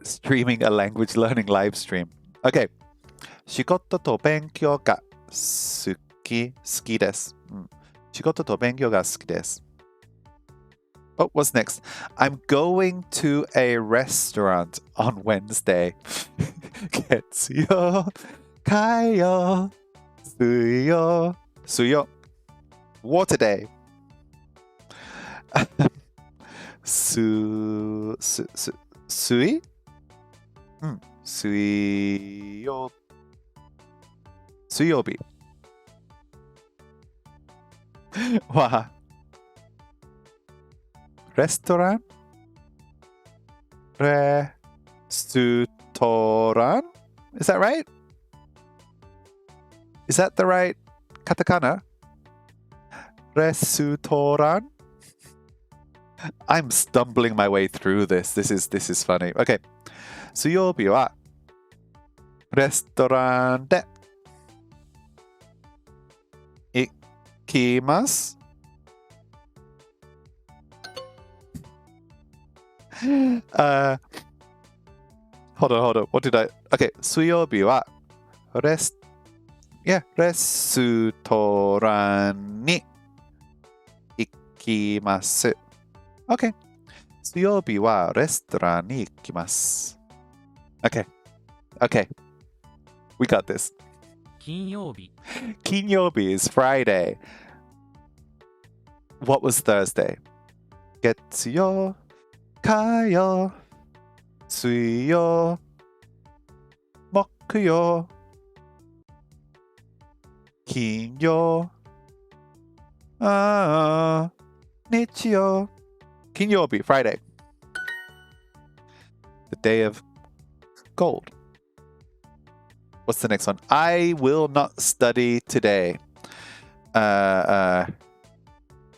streaming a language learning live stream? Okay. 仕事と勉強が好きです。仕事と勉強が好きです。Oh, what's next? I'm going to a restaurant on Wednesday. 月曜、火曜、水曜。Water day. 水曜日はレストラン Is that right? Is that the right katakana? Restaurant? I'm stumbling my way through this. This is funny. Okay. 水曜日はレストランで行きます。Hold on. What did I? Okay. 水曜日はレストランに行きます。Okay. 水曜日はレストランに行きます。Okay. We got this. 金曜日、金曜日 is Friday. What was Thursday? 月曜、火曜、水曜、木曜、金曜、日曜。金曜日 Friday. The day of gold. What's the next one? I will not study today. 今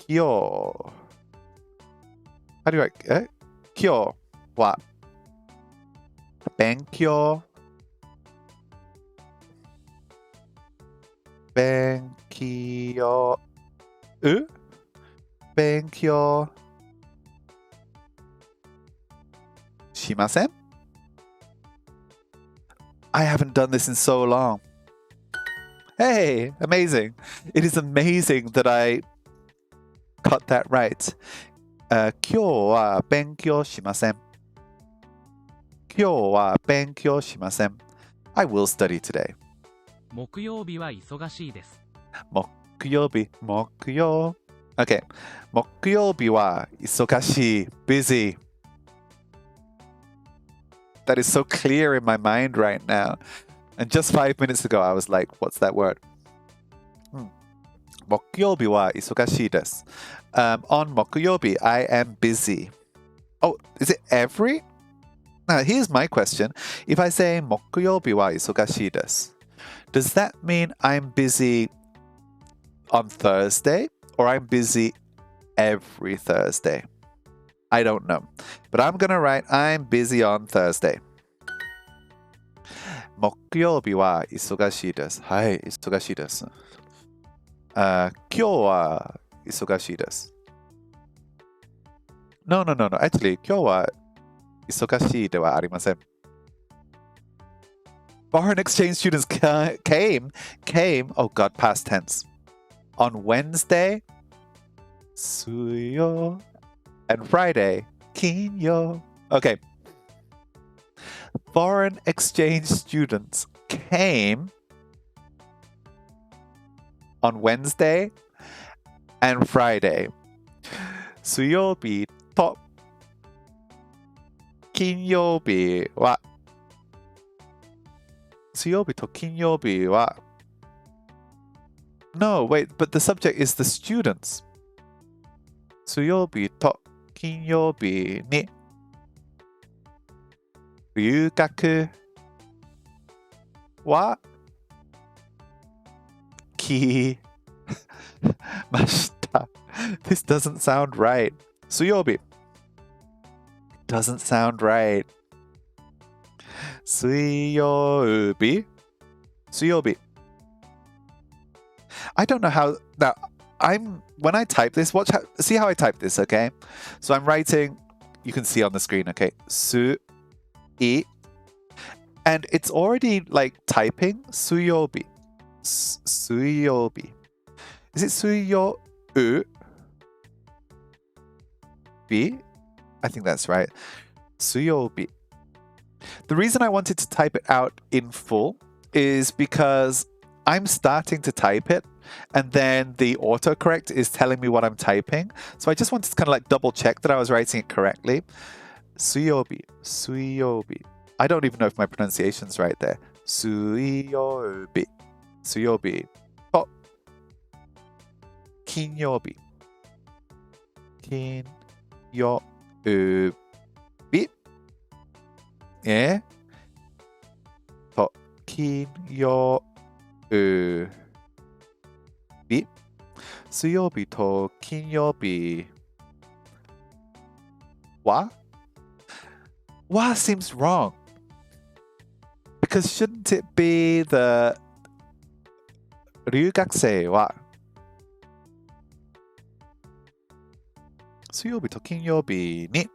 日 How do I 今日は勉強しません? I haven't done this in so long. Hey, amazing. It is amazing that I got that right. 今日は勉強しません。今日は勉強しません。I will study today. 木曜日は忙しいです。木曜。Okay. 木曜日は忙しい。busy. That is so clear in my mind right now. And just 5 minutes ago, I was like, what's that word? 木曜日は忙しいです。On 木曜日, I am busy. Oh, is it every? Now, here's my question. If I say 木曜日は忙しいです, does that mean I'm busy on Thursday or I'm busy every Thursday? I don't know. But I'm going to write I'm busy on Thursday. 木曜日は忙しいです。はい、忙しいです。今日は忙しいです。No. Actually, 今日は忙しいではありません。Foreign exchange students came, oh god, past tense. On Wednesday, 水曜 and Friday, 金曜. Okay. Foreign exchange students came on Wednesday and Friday. 水曜日と金曜日は水曜日と金曜日は No, wait, but the subject is the students. 水曜日と金曜日に留学は来ました。This doesn't sound right. 水曜日 doesn't sound right. 水曜日 I don't know how now when I type this, see how I type this, okay? So I'm writing, you can see on the screen, okay? 水 and it's already like typing 水曜日 水曜日 Is it 水曜日 I think that's right. 水曜日 The reason I wanted to type it out in full is because I'm starting to type it and then the autocorrect is telling me what I'm typing. So I just wanted to kind of like double check that I was writing it correctly. 水曜日 水曜日 I don't even know if my pronunciation's right there. 水曜日 水曜日 と金曜日 金曜日 と金曜日 水曜日と金曜日は seems wrong because shouldn't it be the 留学生は水曜日と金曜日に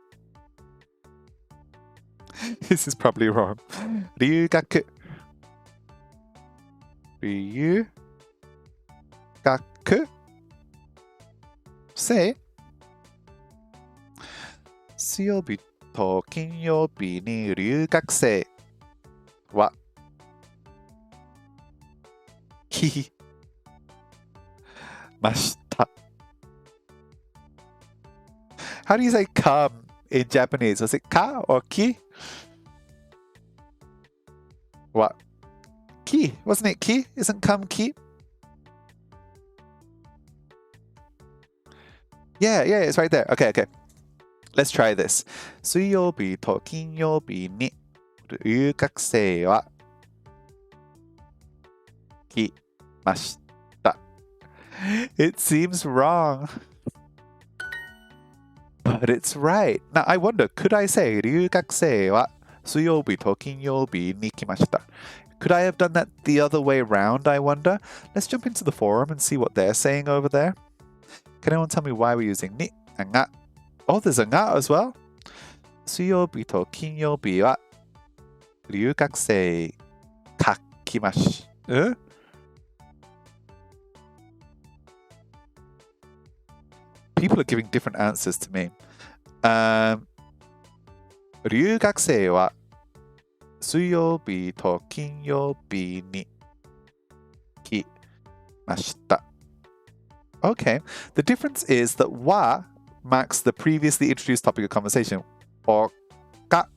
This is probably wrong. 留学生水曜日と金曜日に留学生は来ました。How do you say come in Japanese? Was it ka or ki? What? Ki. Wasn't it ki? Isn't come ki? Yeah, it's right there. Okay. Let's try this. 水曜日と金曜日に留学生は来ました。It seems wrong. But it's right. Now I wonder, could I say 留学生は水曜日と金曜日に来ました? Could I have done that the other way round, I wonder? Let's jump into the forum and see what they're saying over there. Can anyone tell me why we're using ni and nga? Oh, there's a nga as well. 水曜日と金曜日は留学生が来ました。People are giving different answers to me. 留学生は水曜日と金曜日に来ました。Okay. The difference is that wa marks the previously introduced topic of conversation, or ka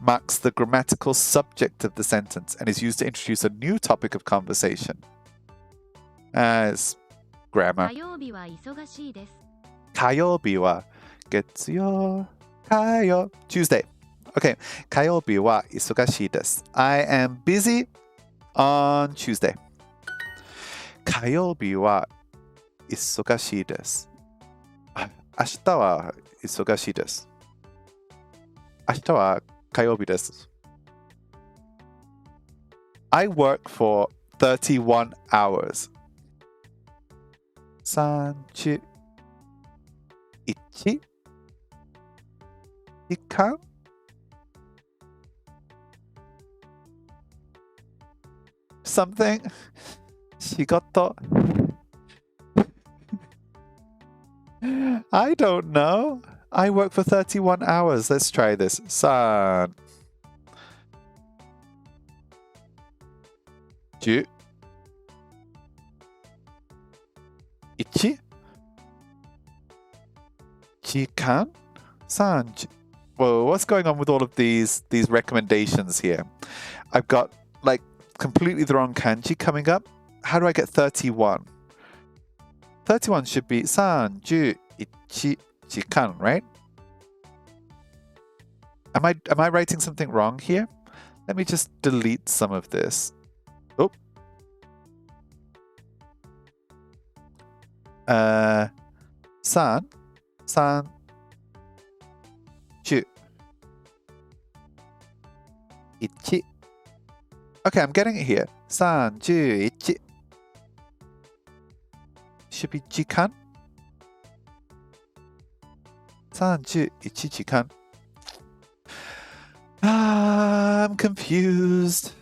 marks the grammatical subject of the sentence and is used to introduce a new topic of conversation. As grammar. 火曜日は忙しいです。火曜日は月曜、火曜、Tuesday. Okay. 火曜日は忙しいです。I am busy on Tuesday. 火曜日は忙しいです。明日は忙しいです。明日は火曜日です。I work for 31 hours. 31時間something 仕事 I don't know. I work for 31 hours. Let's try this. 3 10 1 Jikan? Whoa, what's going on with all of these recommendations here? I've got like completely the wrong kanji coming up. How do I get 31? 31 should be 31 jikan, right? Am I writing something wrong here? Let me just delete some of this. Oh. 30 1. Okay, I'm getting it here. 31 should be jikan. 31 jikan. I'm confused.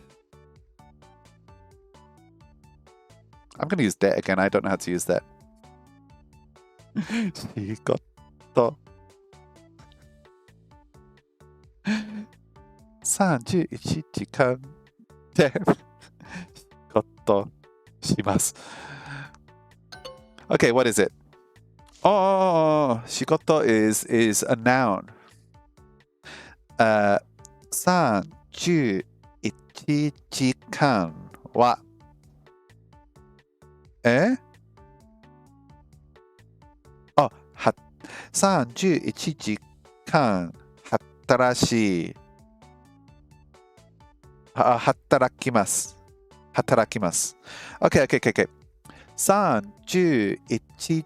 I'm going to use that again. I don't know how to use that. 仕事31時間で仕事します。Okay, what is it? Oh, 仕事 is a noun. 31時間は31時間働きます。Okay. 31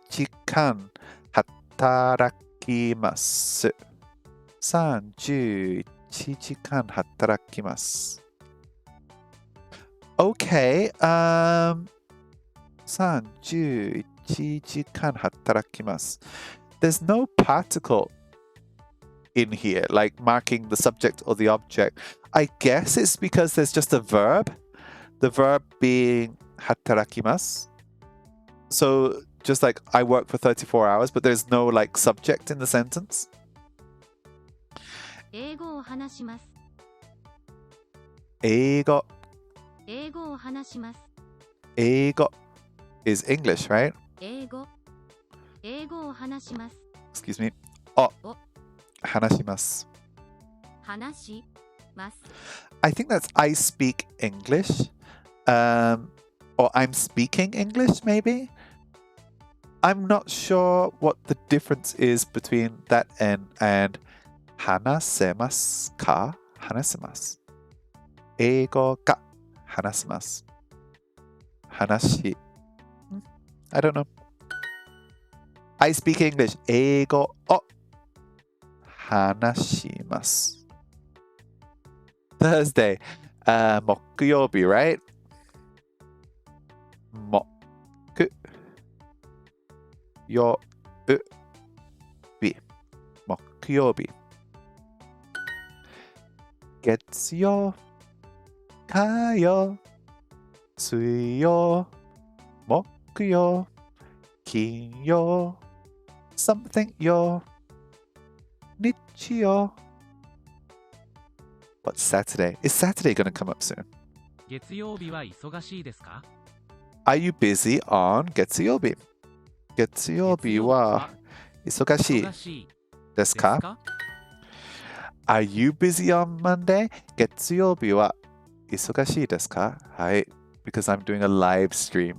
時間働きます。31時間働きます。Okay, 31時間働きます。There's no particle in here, like marking the subject or the object. I guess it's because there's just a verb. The verb being 働きます. So just like I work for 34 hours, but there's no like subject in the sentence. 英語を話します。英語を話します。英語 is English, right? 英語を話します。Excuse me. 話します。話します。I think that's I speak English. Or I'm speaking English, maybe? I'm not sure what the difference is between that and 話せますか？話せます。英語が話せます。話。I don't know. I speak English. 英語を話します。Thursday. 木曜日, right? 木曜日。木曜日。月曜、火曜、水曜、木曜、金曜、something 曜、日曜。What's Saturday? Is Saturday going to come up soon? 月曜日は忙しいですか？ Are you busy on 月曜日？月曜日は忙しいですか？ Are you busy on Monday? 月曜日は忙しいですか？はい。Because I'm doing a live stream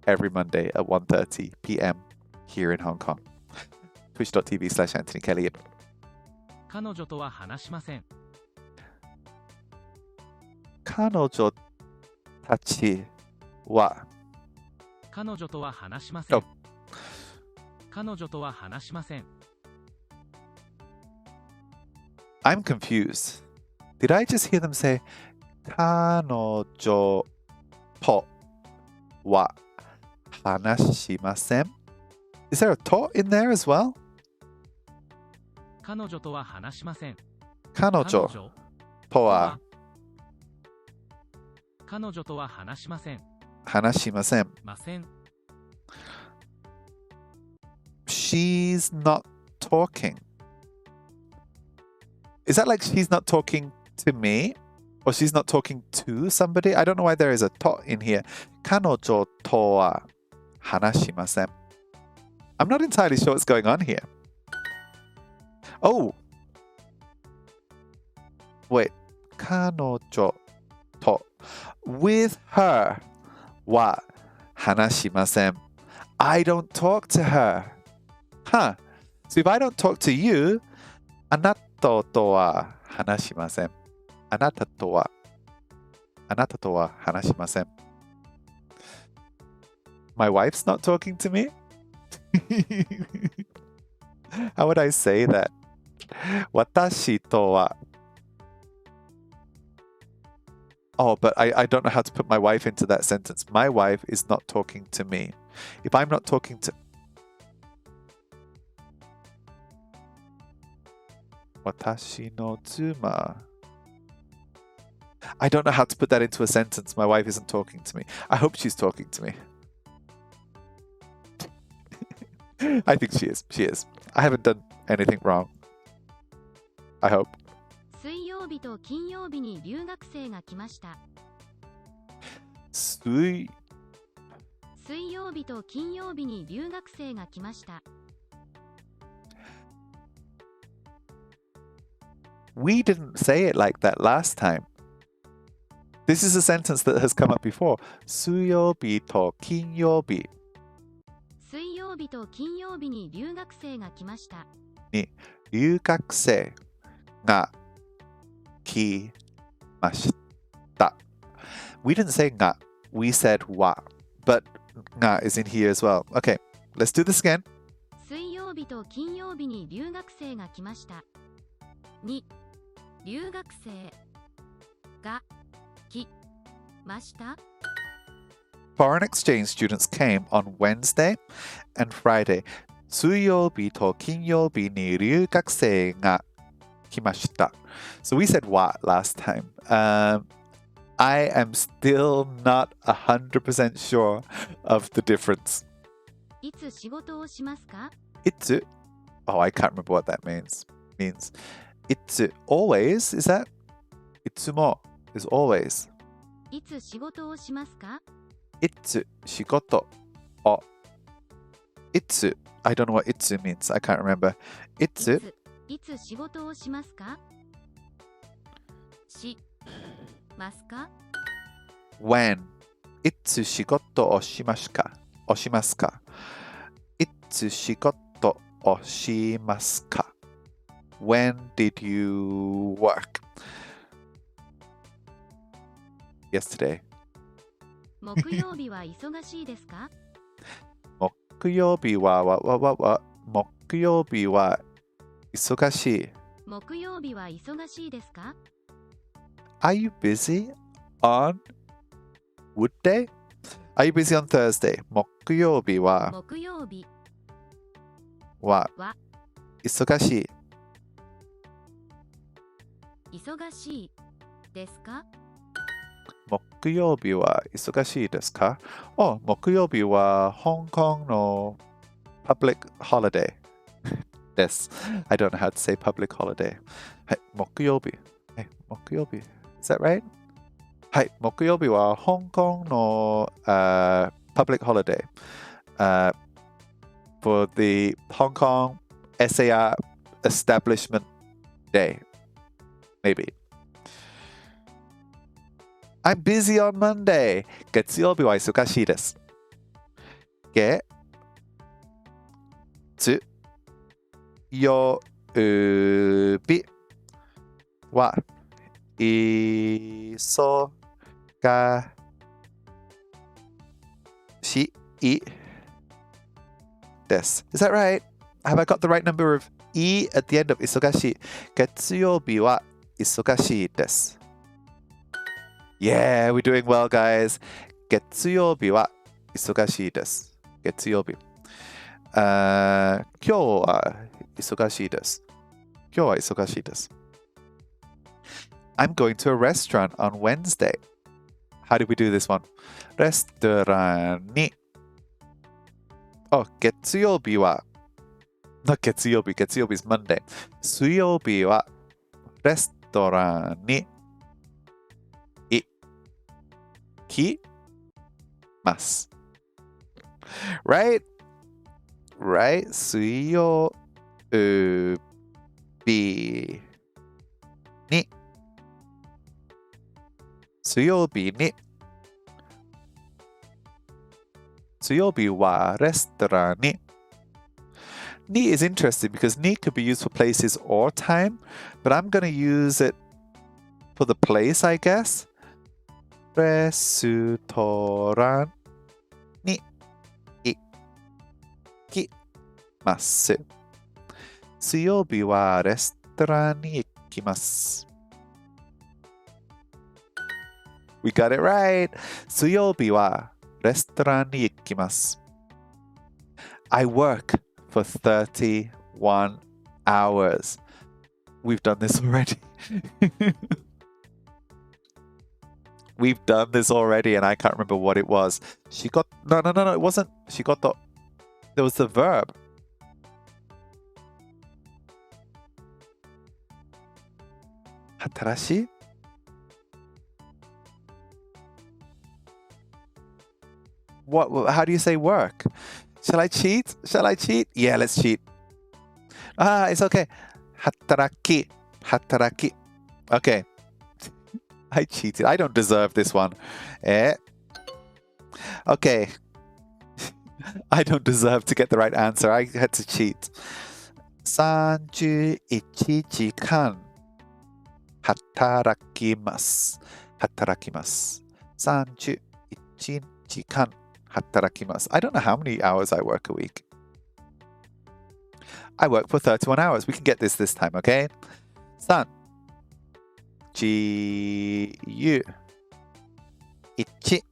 every Monday at 1:30 p.m. here in Hong Kong. twitch.tv/AnthonyKelly Yip. 彼女とは話しません。彼女たちは彼女とは話しません。Oh. 彼女とは話しません。I'm confused. Did I just hear them say 彼女とは話しません? Is there a と in there as well? 彼女とは話しません。彼女とは彼女とは話しません。話しません。ません。She's not talking. Is that like she's not talking to me? Or she's not talking to somebody? I don't know why there is a と in here. 彼女とは話しません. I'm not entirely sure what's going on here. Oh! Wait. 彼女と with her は話しません。I don't talk to her. Huh. So if I don't talk to you, あなたとは話しません。あなたとは話しません。My wife's not talking to me? How would I say that? 私とは Oh, but I don't know how to put my wife into that sentence. My wife is not talking to me. If I'm not talking to 私の妻 I don't know how to put that into a sentence. My wife isn't talking to me. I hope she's talking to me. I think she is. She is. I haven't done anything wrong. I hope. 水曜日と金曜日に留学生が来ました。水曜日と金曜日に留学生が来ました。We didn't say it like that last time. This is a sentence that has come up before. 水曜日と金曜日水曜日と金曜日に留学生が来ました。に留学生が来ました。We didn't say が we said は but が is in here as well. Okay, let's do this again. 水曜日と金曜日に留学生が来ました。2. 留学生が来ました。Foreign exchange students came on Wednesday and Friday. 水曜日と金曜日に留学生が来ました。So we said what last time. I am still not 100% sure of the difference. いつ仕事をしますか？ It's oh, I can't remember what that means. It's always, is that? いつも is always. いつ仕事をしますか？いつ仕事をいつ I don't know what いつ means. I can't remember. いついつ仕事をしますか？しますか？ when いつ仕事をしますかをしますかいつ仕事をしますか When did you work? Yesterday. 木曜日は忙しいですか？木曜日は木曜日は忙しい。木曜日は忙しいですか？ Are you busy on Woodday? Are you busy on Thursday? 木曜日は木曜日は忙しい。忙しいですか？木曜日は忙しいですか？木曜日は香港の public holiday です。I don't know how to say public holiday. はい、木曜日。木曜日。Is that right? はい、木曜日は香港の、public holiday、for the Hong Kong SAR Establishment Day. Maybe. I'm busy on Monday. 月曜日は忙しいです。月曜日は忙しいです。Is that right? Have I got the right number of E at the end of 忙しい？月曜日は忙しいです。Yeah, we're doing well, guys. 月曜日は忙しいです。月曜日。今日は忙しいです。今日は忙しいです。I'm going to a restaurant on Wednesday. How did we do this one? レストランに。月曜日は。月曜日 is Monday. 水曜日はレストランに行きます。Right? 水曜日に水曜日に水曜日はレストランに Ni is interesting because ni could be used for places or time, but I'm going to use it for the place, I guess. レストランに行きます。水曜日はレストランに行きます。We got it right! 水曜日はレストランに行きます。I work for 31 hours. We've done this already. We've done this already and I can't remember what it was. She got... No, it wasn't. She got the... There was the verb. Hatarashi? What? How do you say work? Shall I cheat? Shall I cheat? Yeah, let's cheat. It's okay. Hataraki. Hataraki. Okay. I cheated. I don't deserve this one. Okay. I don't deserve to get the right answer. I had to cheat. 31時間働きます。働きます。31時間働きます。I don't know how many hours I work a week. I work for 31 hours. We can get this time, okay? 3自由1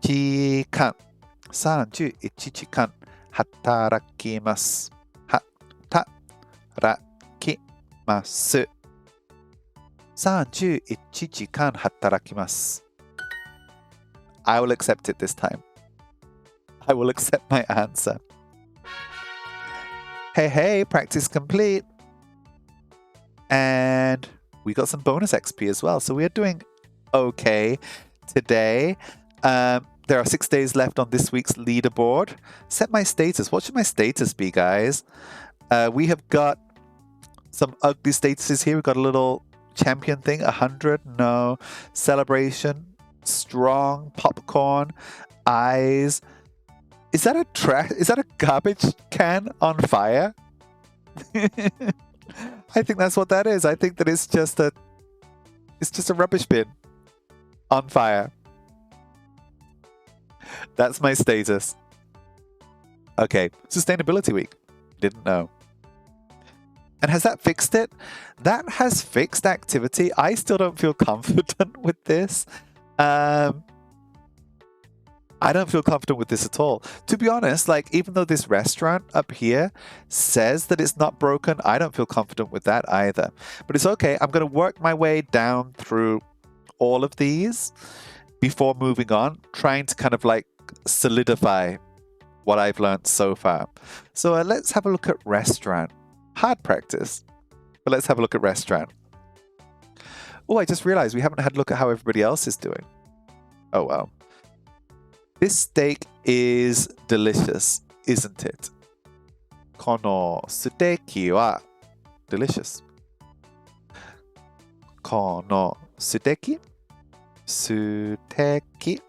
時間31時間働きます。働きます。31時間働きます。I will accept it this time. I will accept my answer. Hey, practice complete. And we got some bonus XP as well. So we are doing okay today. There are 6 days left on this week's leaderboard. Set my status. What should my status be, guys? We have got some ugly statuses here. We've got a little champion thing. 100. No. Celebration. Strong. Popcorn. Eyes. Is that a garbage can on fire? I think that's what that is. I think that it's just a rubbish bin on fire. That's my status. Okay, Sustainability Week. Didn't know. And has that fixed it? That has fixed activity. I still don't feel confident with this. I don't feel confident with this at all. To be honest, like even though this restaurant up here says that it's not broken, I don't feel confident with that either. But it's okay. I'm going to work my way down through all of these before moving on, trying to kind of like solidify what I've learned so far. So let's have a look at restaurant. Hard practice, but let's have a look at restaurant. Oh, I just realized we haven't had a look at how everybody else is doing. Oh, well. This steak is delicious, isn't it? このステーキは delicious. このステーキ ステーキ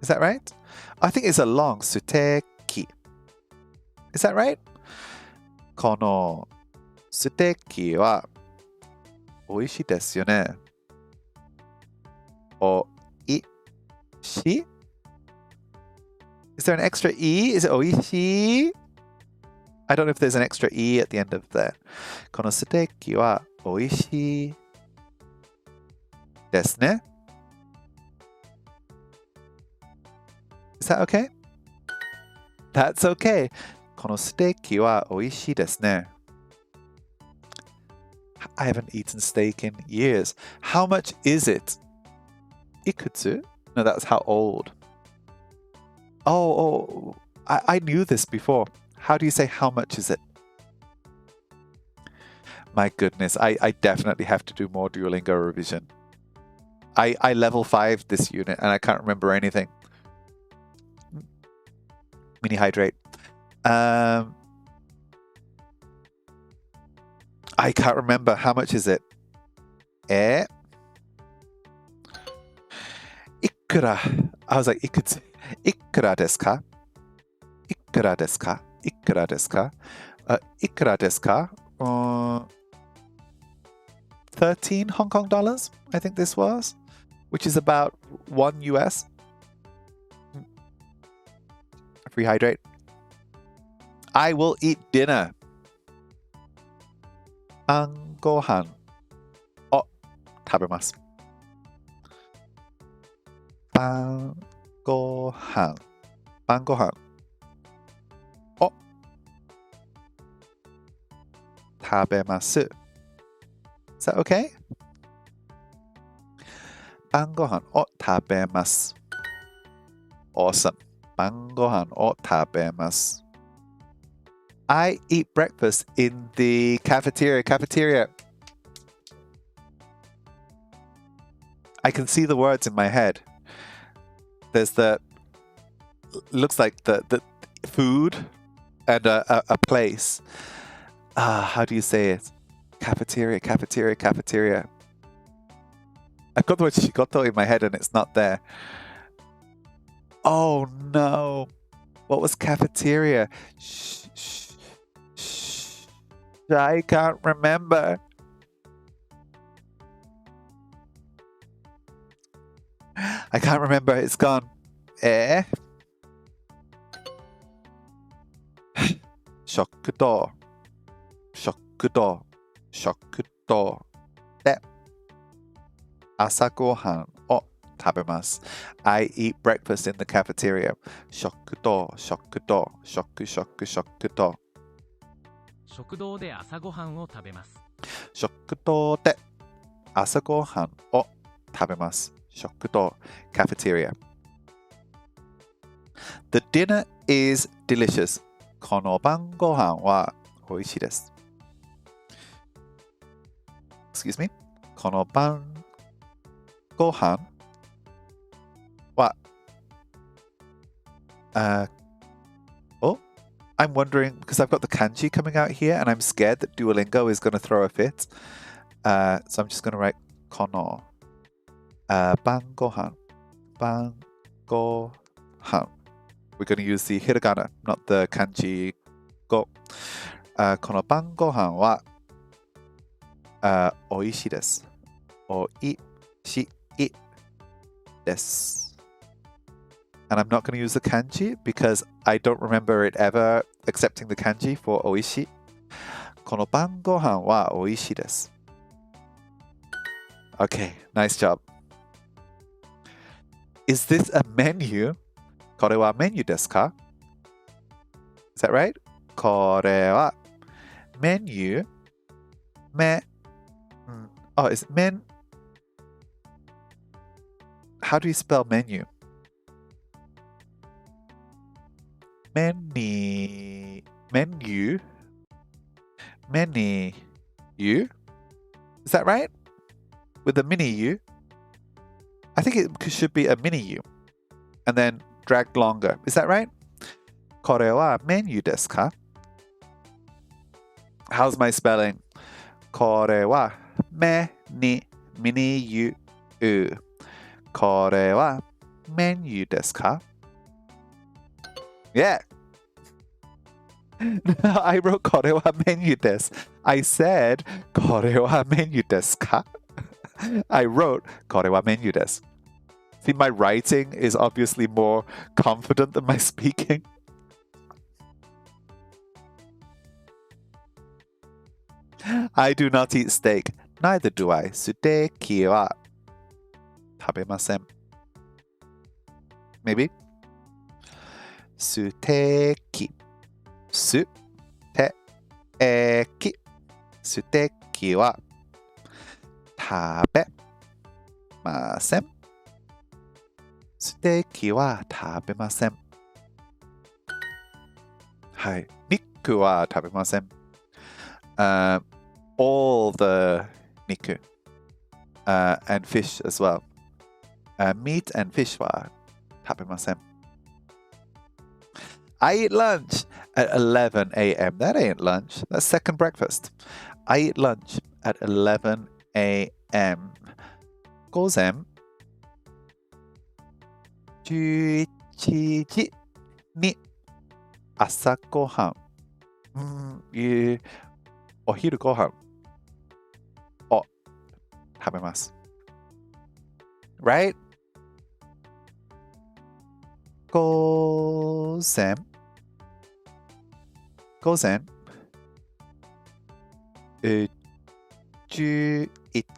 Is that right? I think it's a long ステーキ Is that right? このステーキは美味しいですよね。おいしい Is there an extra E? Is it oishi? I don't know if there's an extra E at the end of that. このステーキは美味しいですね。Is that okay? That's okay. このステーキは美味しいですね。I haven't eaten steak in years. How much is it? いくつ? No, that's how old. Oh, I knew this before. How do you say how much is it? My goodness, I definitely have to do more Duolingo revision. I level 5 this unit and I can't remember anything. Mini hydrate. I can't remember. How much is it? いくら I was like, いくらですかいくらですかいくらですかいくらですか13 Hong Kong dollars, I think this was, which is about 1 US. Free hydrate. I will eat dinner. 晩ご飯を食べます。晩ご飯を食べます。Is that okay? 晩ご飯を食べます。Awesome. 晩ご飯を食べます。I eat breakfast in the cafeteria. I can see the words in my head. There's looks like the food and a place. How do you say it? Cafeteria. I've got the word shigoto in my head and it's not there. Oh no. What was cafeteria? I can't remember. I can't remember. It's gone. 食堂で朝ごはんを食べます。I eat breakfast in the cafeteria. 食堂。食堂で朝ごはんを食べます。食堂で朝ごはんを食べます。食堂 cafeteria. The dinner is delicious. この晩ご飯は美味しいです。Excuse me. この晩ご飯はI'm wondering, because I've got the kanji coming out here and I'm scared that Duolingo is going to throw a fit. So I'm just going to write この晩ご飯 We're going to use the hiragana, not the kanji go. この晩ご飯はおいしいです。おいしいです。And I'm not going to use the kanji because I don't remember it ever accepting the kanji for おいしい。この晩ご飯はおいしいです。Okay, nice job. Is this a menu? これはメニューですか? Is that right? これはメニューOh, is it men? How do you spell menu? Menu. Is that right? With a mini U? I think it should be a mini U. And then dragged longer. Is that right? これはメニューですか? How's my spelling? これはメニュー。これはメニューですか? Yeah. I wrote これはメニューです. I said これはメニューですか? I wrote これはメニューです. See, my writing is obviously more confident than my speaking. I do not eat steak. Neither do I. ステーキは食べません. Maybe? ステーキステーキは食べません. ステーキは食べません. はい。肉は食べません. All the 肉 and fish as well. Meat and fish は食べません. I eat lunch at 11 a.m. That ain't lunch. That's second breakfast. I eat lunch at 11 a.m. 午前11時に朝ごはん。お昼ごはんを食べます。Right? 午前11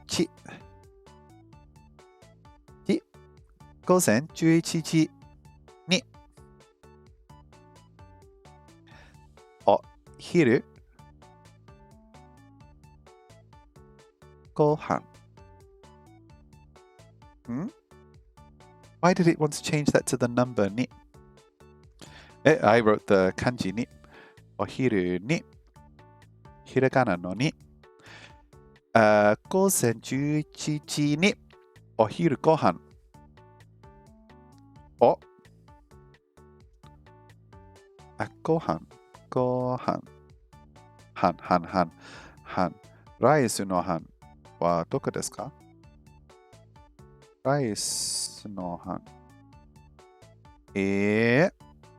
時午前11時にお昼ごはん。Why did it want to change that to the number にI wrote the 漢字にお昼にひらがなのに午前11時にお昼ごはんをごはんライスの飯はどこですか？ライスの飯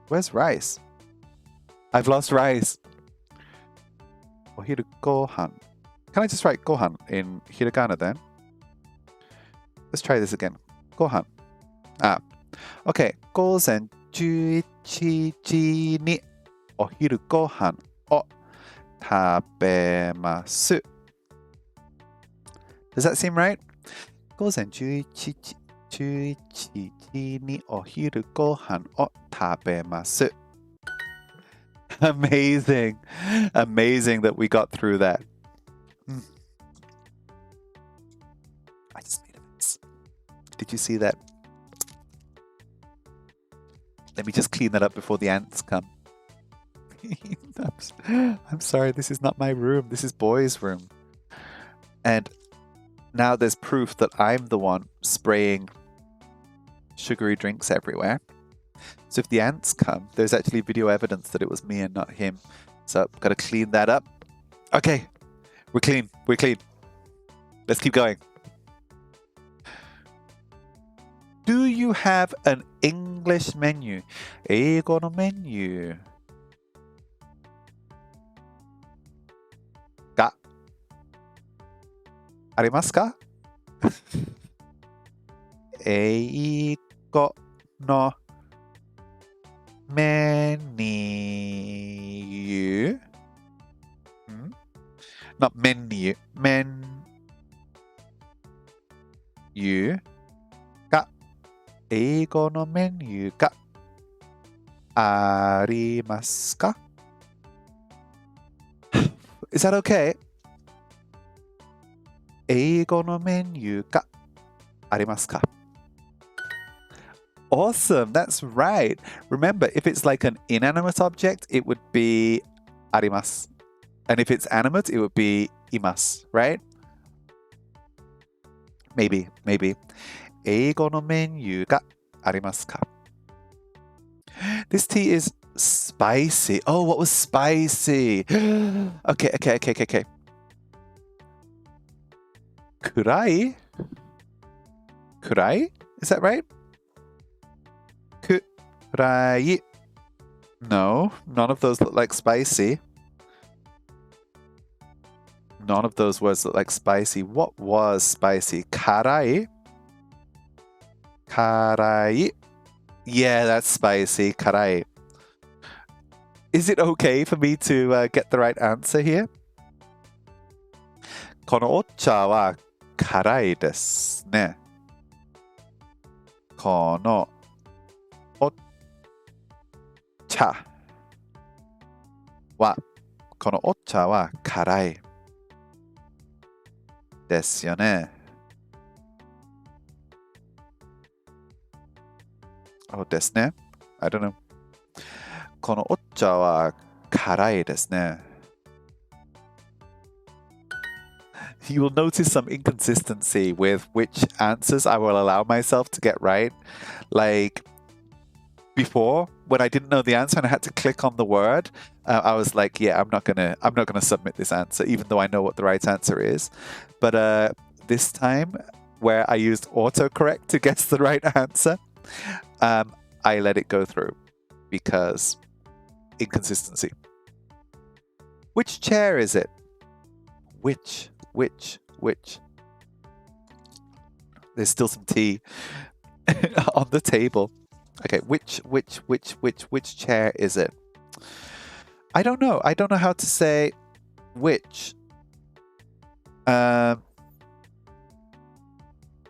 Where's rice? I've lost rice. お昼ご飯 Can I just write ご飯 in hiragana then? Let's try this again. ご飯OK. 午前11時にお昼ご飯を食べます。Does that seem right? 午前11時にお昼ご飯を食べます。Amazing. Amazing that we got through that. I just made a mess. Did you see that? Let me just clean that up before the ants come. I'm sorry, this is not my room. This is Boy's room. And now there's proof that I'm the one spraying sugary drinks everywhere. So if the ants come, there's actually video evidence that it was me and not him. So I've got to clean that up. Okay, we're clean. Let's keep going. Do you have an English menu? 英語のメニューがありますか？英語のメニュー？Not menu. メニューが英語のメニューがありますか？ Is that okay? 英語のメニューがありますか？ Awesome, that's right. Remember, if it's like an inanimate object, it would be あります. And if it's animate, it would be います, right? Maybe. 英語のメニューがありますか? This tea is spicy. Oh, what was spicy? Okay. 暗い? Is that right? 暗い. No, none of those look like spicy. None of those words look like spicy. What was spicy? 辛い? Yeah, that's spicy. 辛い. Is it okay for me to get the right answer here? このお茶は辛いですね。このお茶は辛いですよね。ですね。I don't know. このお茶は辛いですね。You will notice some inconsistency with which answers I will allow myself to get right. Like, before when I didn't know the answer and I had to click on the word. I was like, yeah, I'm not gonna submit this answer, even though I know what the right answer is. But this time, where I used autocorrect to guess the right answer, I let it go through because inconsistency. Which chair is it? Which? There's still some tea on the table. Okay, which chair is it? I don't know. I don't know how to say which. I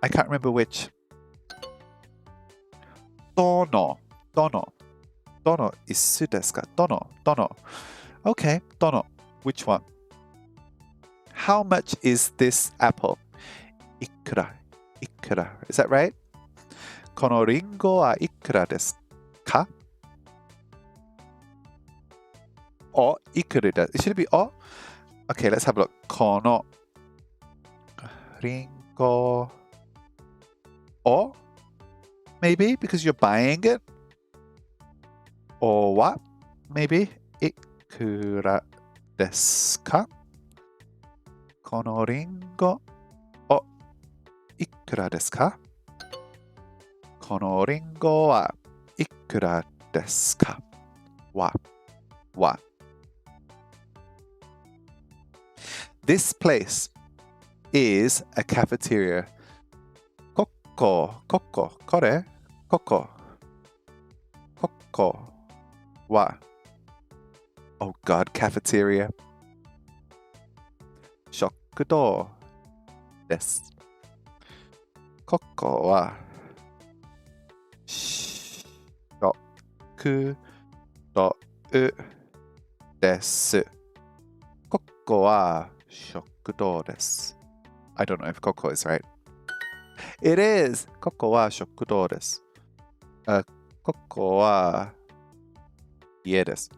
can't remember which. Dono. Isu desu ka? Dono. Okay, dono. Which one? How much is this apple? Ikura. Is that right? このリンゴはいくらですか? O, いくらだ. It should be o. Okay, let's have a look. このリンゴ o, maybe because you're buying it. Or what? Maybe いくらですか? このリンゴおいくらですか? このリンゴはいくらですか? Wa. This place is a cafeteria. これは Oh God, cafeteria. 食堂です。ここは食堂です。ここは食堂です。I don't know if ここ is right. It is! ここは食堂です。ここは家です。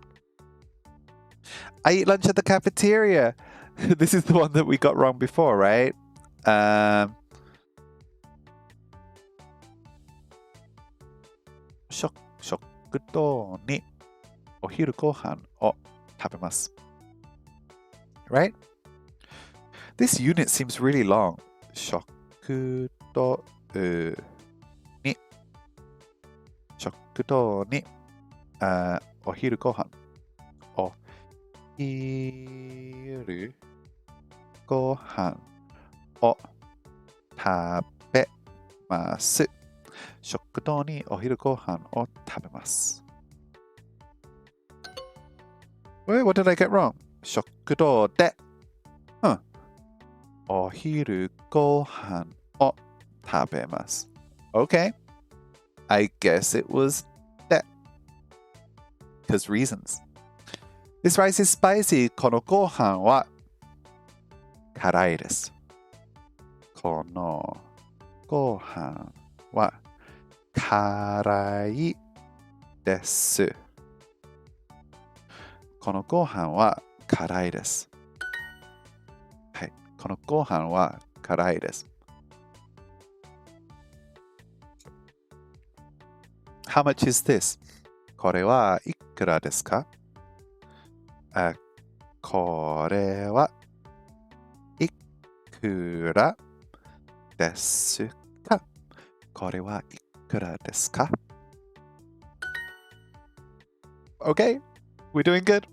I eat lunch at the cafeteria. This is the one that we got wrong before, right? 食堂にお昼ご飯を食べます。Right? This unit seems really long. 食堂にお昼ご飯お昼ご飯を食べます。食堂にお昼ご飯を食べます。Wait, what did I get wrong? 食堂で、お昼ご飯を食べます。Okay. I guess it was that. Because reasons. This rice is spicy. このご飯は辛いです。このご飯は辛いです。このご飯は辛いです。はい。このご飯は辛いです。How much is this? これはいくらですか? これはいくらですか? これはいくらですか? Okay, we're doing good.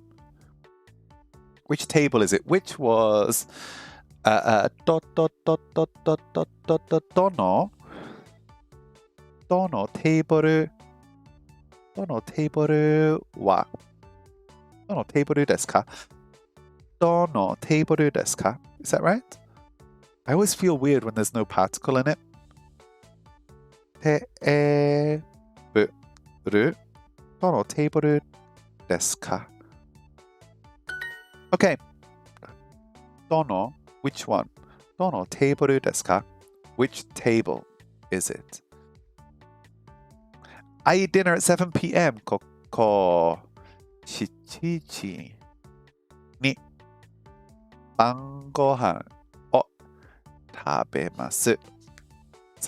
Which table is it? Which wasどのテーブルはどのテーブルですか? どのテーブルですか? Is that right? I always feel weird when there's no particle in it. テーブルどのテーブルですか? Okay. どの Which one? どのテーブルですか? Which table is it? I eat dinner at 7 p.m. ここ7時に晩ご飯を食べます。Is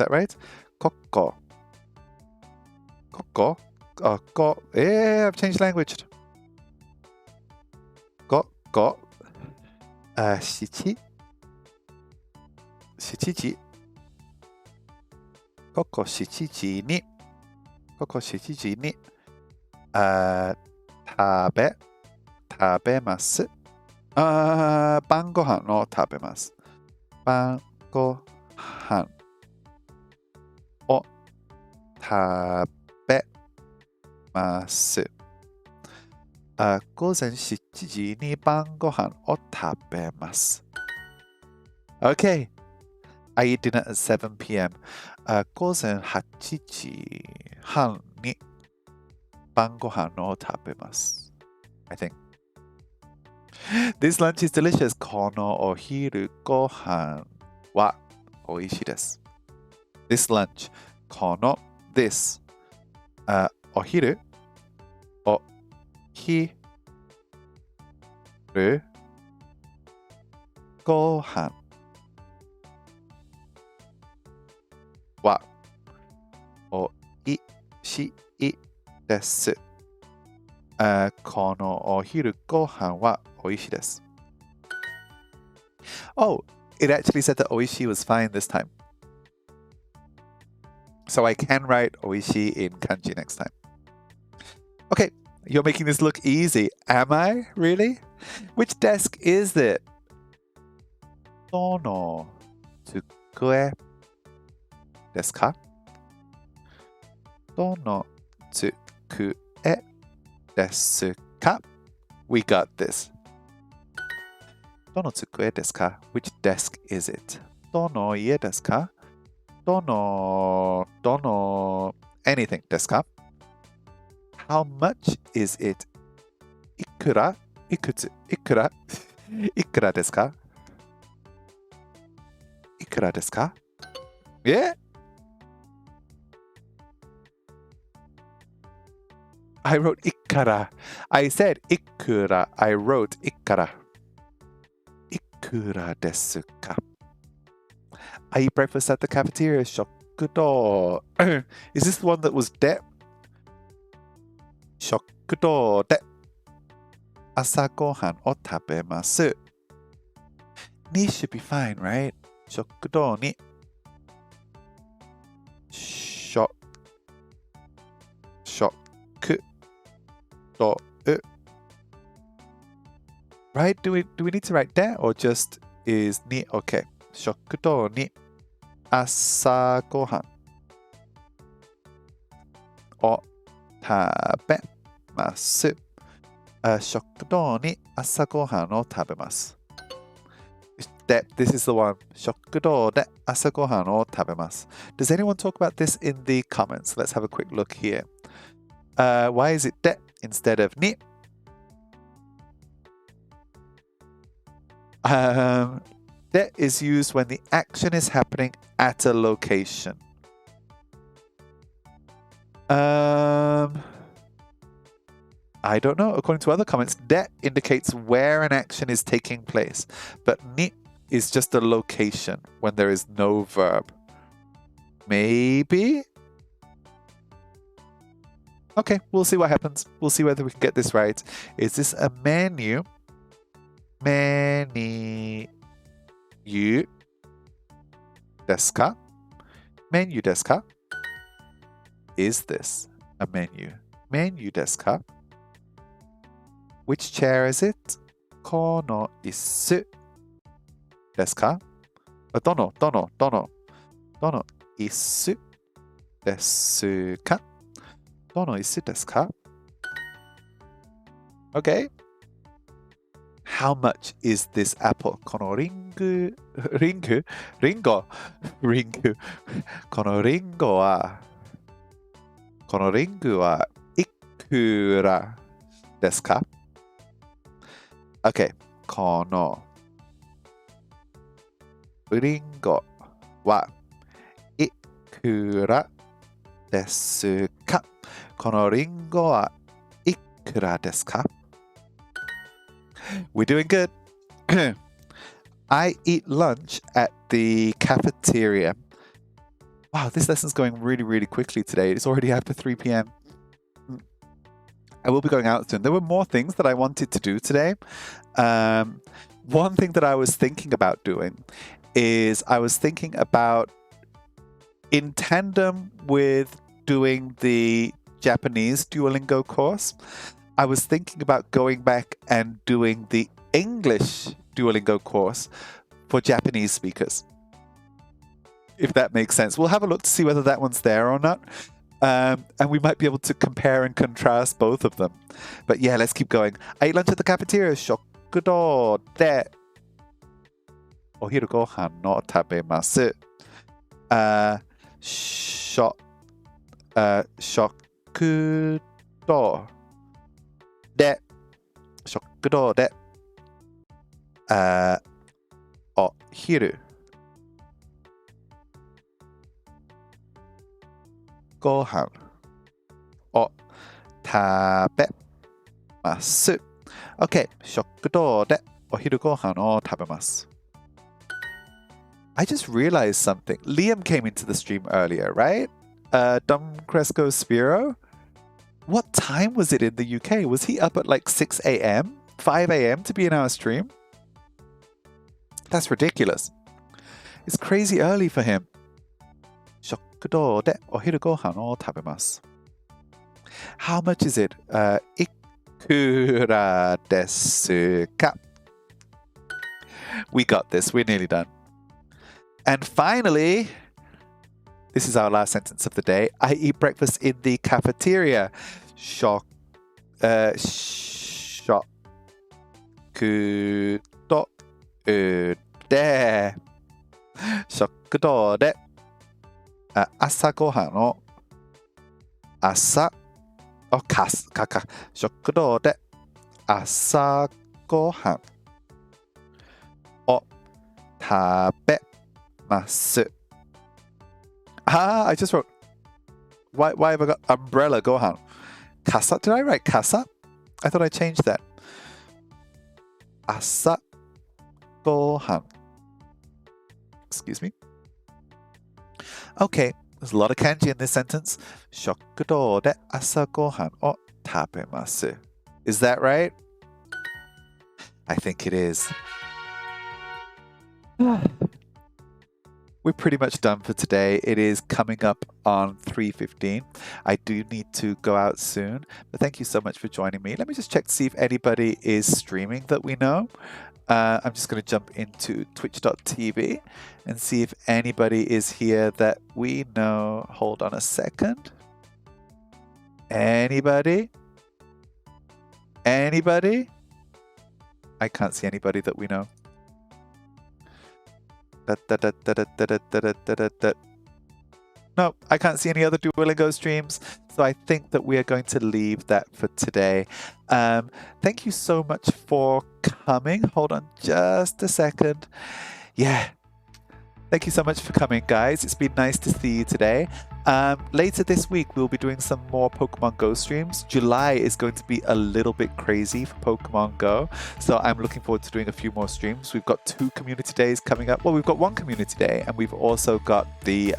that right? ここ I've changed language. 7時ここ7時に食べます。晩ご飯を食べます。晩ご飯を食べます。午前7時に晩ご飯を食べます。Okay. I eat dinner at 7 p.m. 午前8時半に晩ご飯を食べます。I think. This lunch is delicious. このお昼ご飯は美味しいです。This lunch. この this. お昼ご飯はおいしいです。このお昼ご飯はおいしいです。Oh, it actually said that おいしい was fine this time. So I can write おいしい in kanji next time. Okay, you're making this look easy. Am I? Really? Which desk is it? どの机ですか？どの机ですか？ We got this. どの机ですか？ Which desk is it? どの家ですか？どの anything ですか？ How much is it? いくらいくついくらいくらですか？いくらですか？I wrote いくら。I said いくら。I wrote いくら。いくらですか？ I eat breakfast at the cafeteria. 食堂。Is this the one that was で？食堂で朝ごはんを食べます。に should be fine, right? 食堂に食堂 Right? Do we need to write that or just is に okay? 食堂に朝ごはんを食べます。食堂に朝ごはんを食べます。This is the one. 食堂で朝ごはんを食べます。Does anyone talk about this in the comments? Let's have a quick look here. Why is it で instead of に? That is used when the action is happening at a location. I don't know. According to other comments, that indicates where an action is taking place. But ni is just a location when there is no verb. Maybe? Okay, we'll see what happens. We'll see whether we can get this right. Is this a menu? Menu ですか? Menu ですか? Is this a menu? Menu ですか? Which chair is it? この椅子ですか? どの椅子ですか? どの椅子ですか? Okay. How much is this apple? このリンゴはいくらですか? Okay. このリンゴはいくらですか? このリンゴはいくらですか? We're doing good. I eat lunch at the cafeteria. Wow, this lesson's going really, really quickly today. It's already after 3 p.m. I will be going out soon. There were more things that I wanted to do today. One thing that I was thinking about doing is I was thinking about, in tandem with doing the Japanese Duolingo course, I was thinking about going back and doing the English Duolingo course for Japanese speakers. If that makes sense. We'll have a look to see whether that one's there or not. And we might be able to compare and contrast both of them. But yeah, let's keep going. I ate lunch at the cafeteria. 食堂でお昼ご飯を食べます。食堂でお昼ご飯を食べます。Okay, 食堂でお昼ご飯を食べます。I just realized something. Liam came into the stream earlier, right? Dom Cresco Spiro? What time was it in the UK? Was he up at like 6 a.m., 5 a.m. to be in our stream? That's ridiculous. It's crazy early for him. 食堂でお昼ご飯を食べます。How much is it? いくらですか? We got this. We're nearly done. And finally, this is our last sentence of the day. I eat breakfast in the cafeteria. 食堂で朝ごはんを食堂で朝ごはんを食べます。I just wrote. Why have I got umbrella gohan? Kasa? Did I write kasa? I thought I changed that. Asa gohan. Excuse me. Okay, there's a lot of kanji in this sentence. 食堂で朝ごはんを食べます。Is that right? I think it is. We're pretty much done for today. It is coming up on 3:15. I do need to go out soon, but thank you so much for joining me. Let me just check to see if anybody is streaming that we know. I'm just going to jump into twitch.tv and see if anybody is here that we know. Hold on a second. Anybody? Anybody? I can't see anybody that we know. No, I can't see any other Duolingo streams, so I think that we are going to leave that for today. Thank you so much for coming. Hold on just a second. Yeah. Thank you so much for coming, guys. It's been nice to see you today. Later this week, we'll be doing some more Pokemon Go streams. July is going to be a little bit crazy for Pokemon Go, so I'm looking forward to doing a few more streams. We've got 2 community days coming up. Well, we've got 1 community day, and we've also got the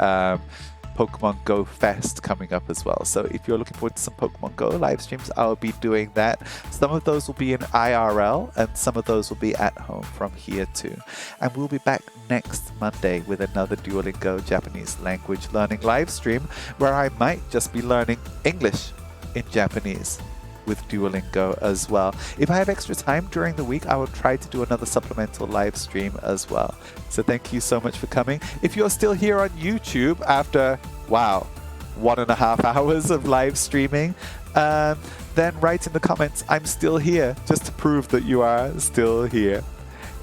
Pokemon Go Fest coming up as well. So if you're looking forward to some Pokemon Go live streams, I'll be doing that. Some of those will be in IRL and some of those will be at home from here too. And we'll be back next Monday with another Duolingo Japanese language learning live stream where I might just be learning English in Japanese with Duolingo as well. If I have extra time during the week, I will try to do another supplemental live stream as well. So thank you so much for coming. If you're still here on YouTube after, wow, 1.5 hours of live streaming, then write in the comments, I'm still here, just to prove that you are still here.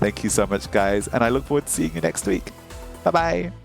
Thank you so much, guys, and I look forward to seeing you next week. Bye-bye.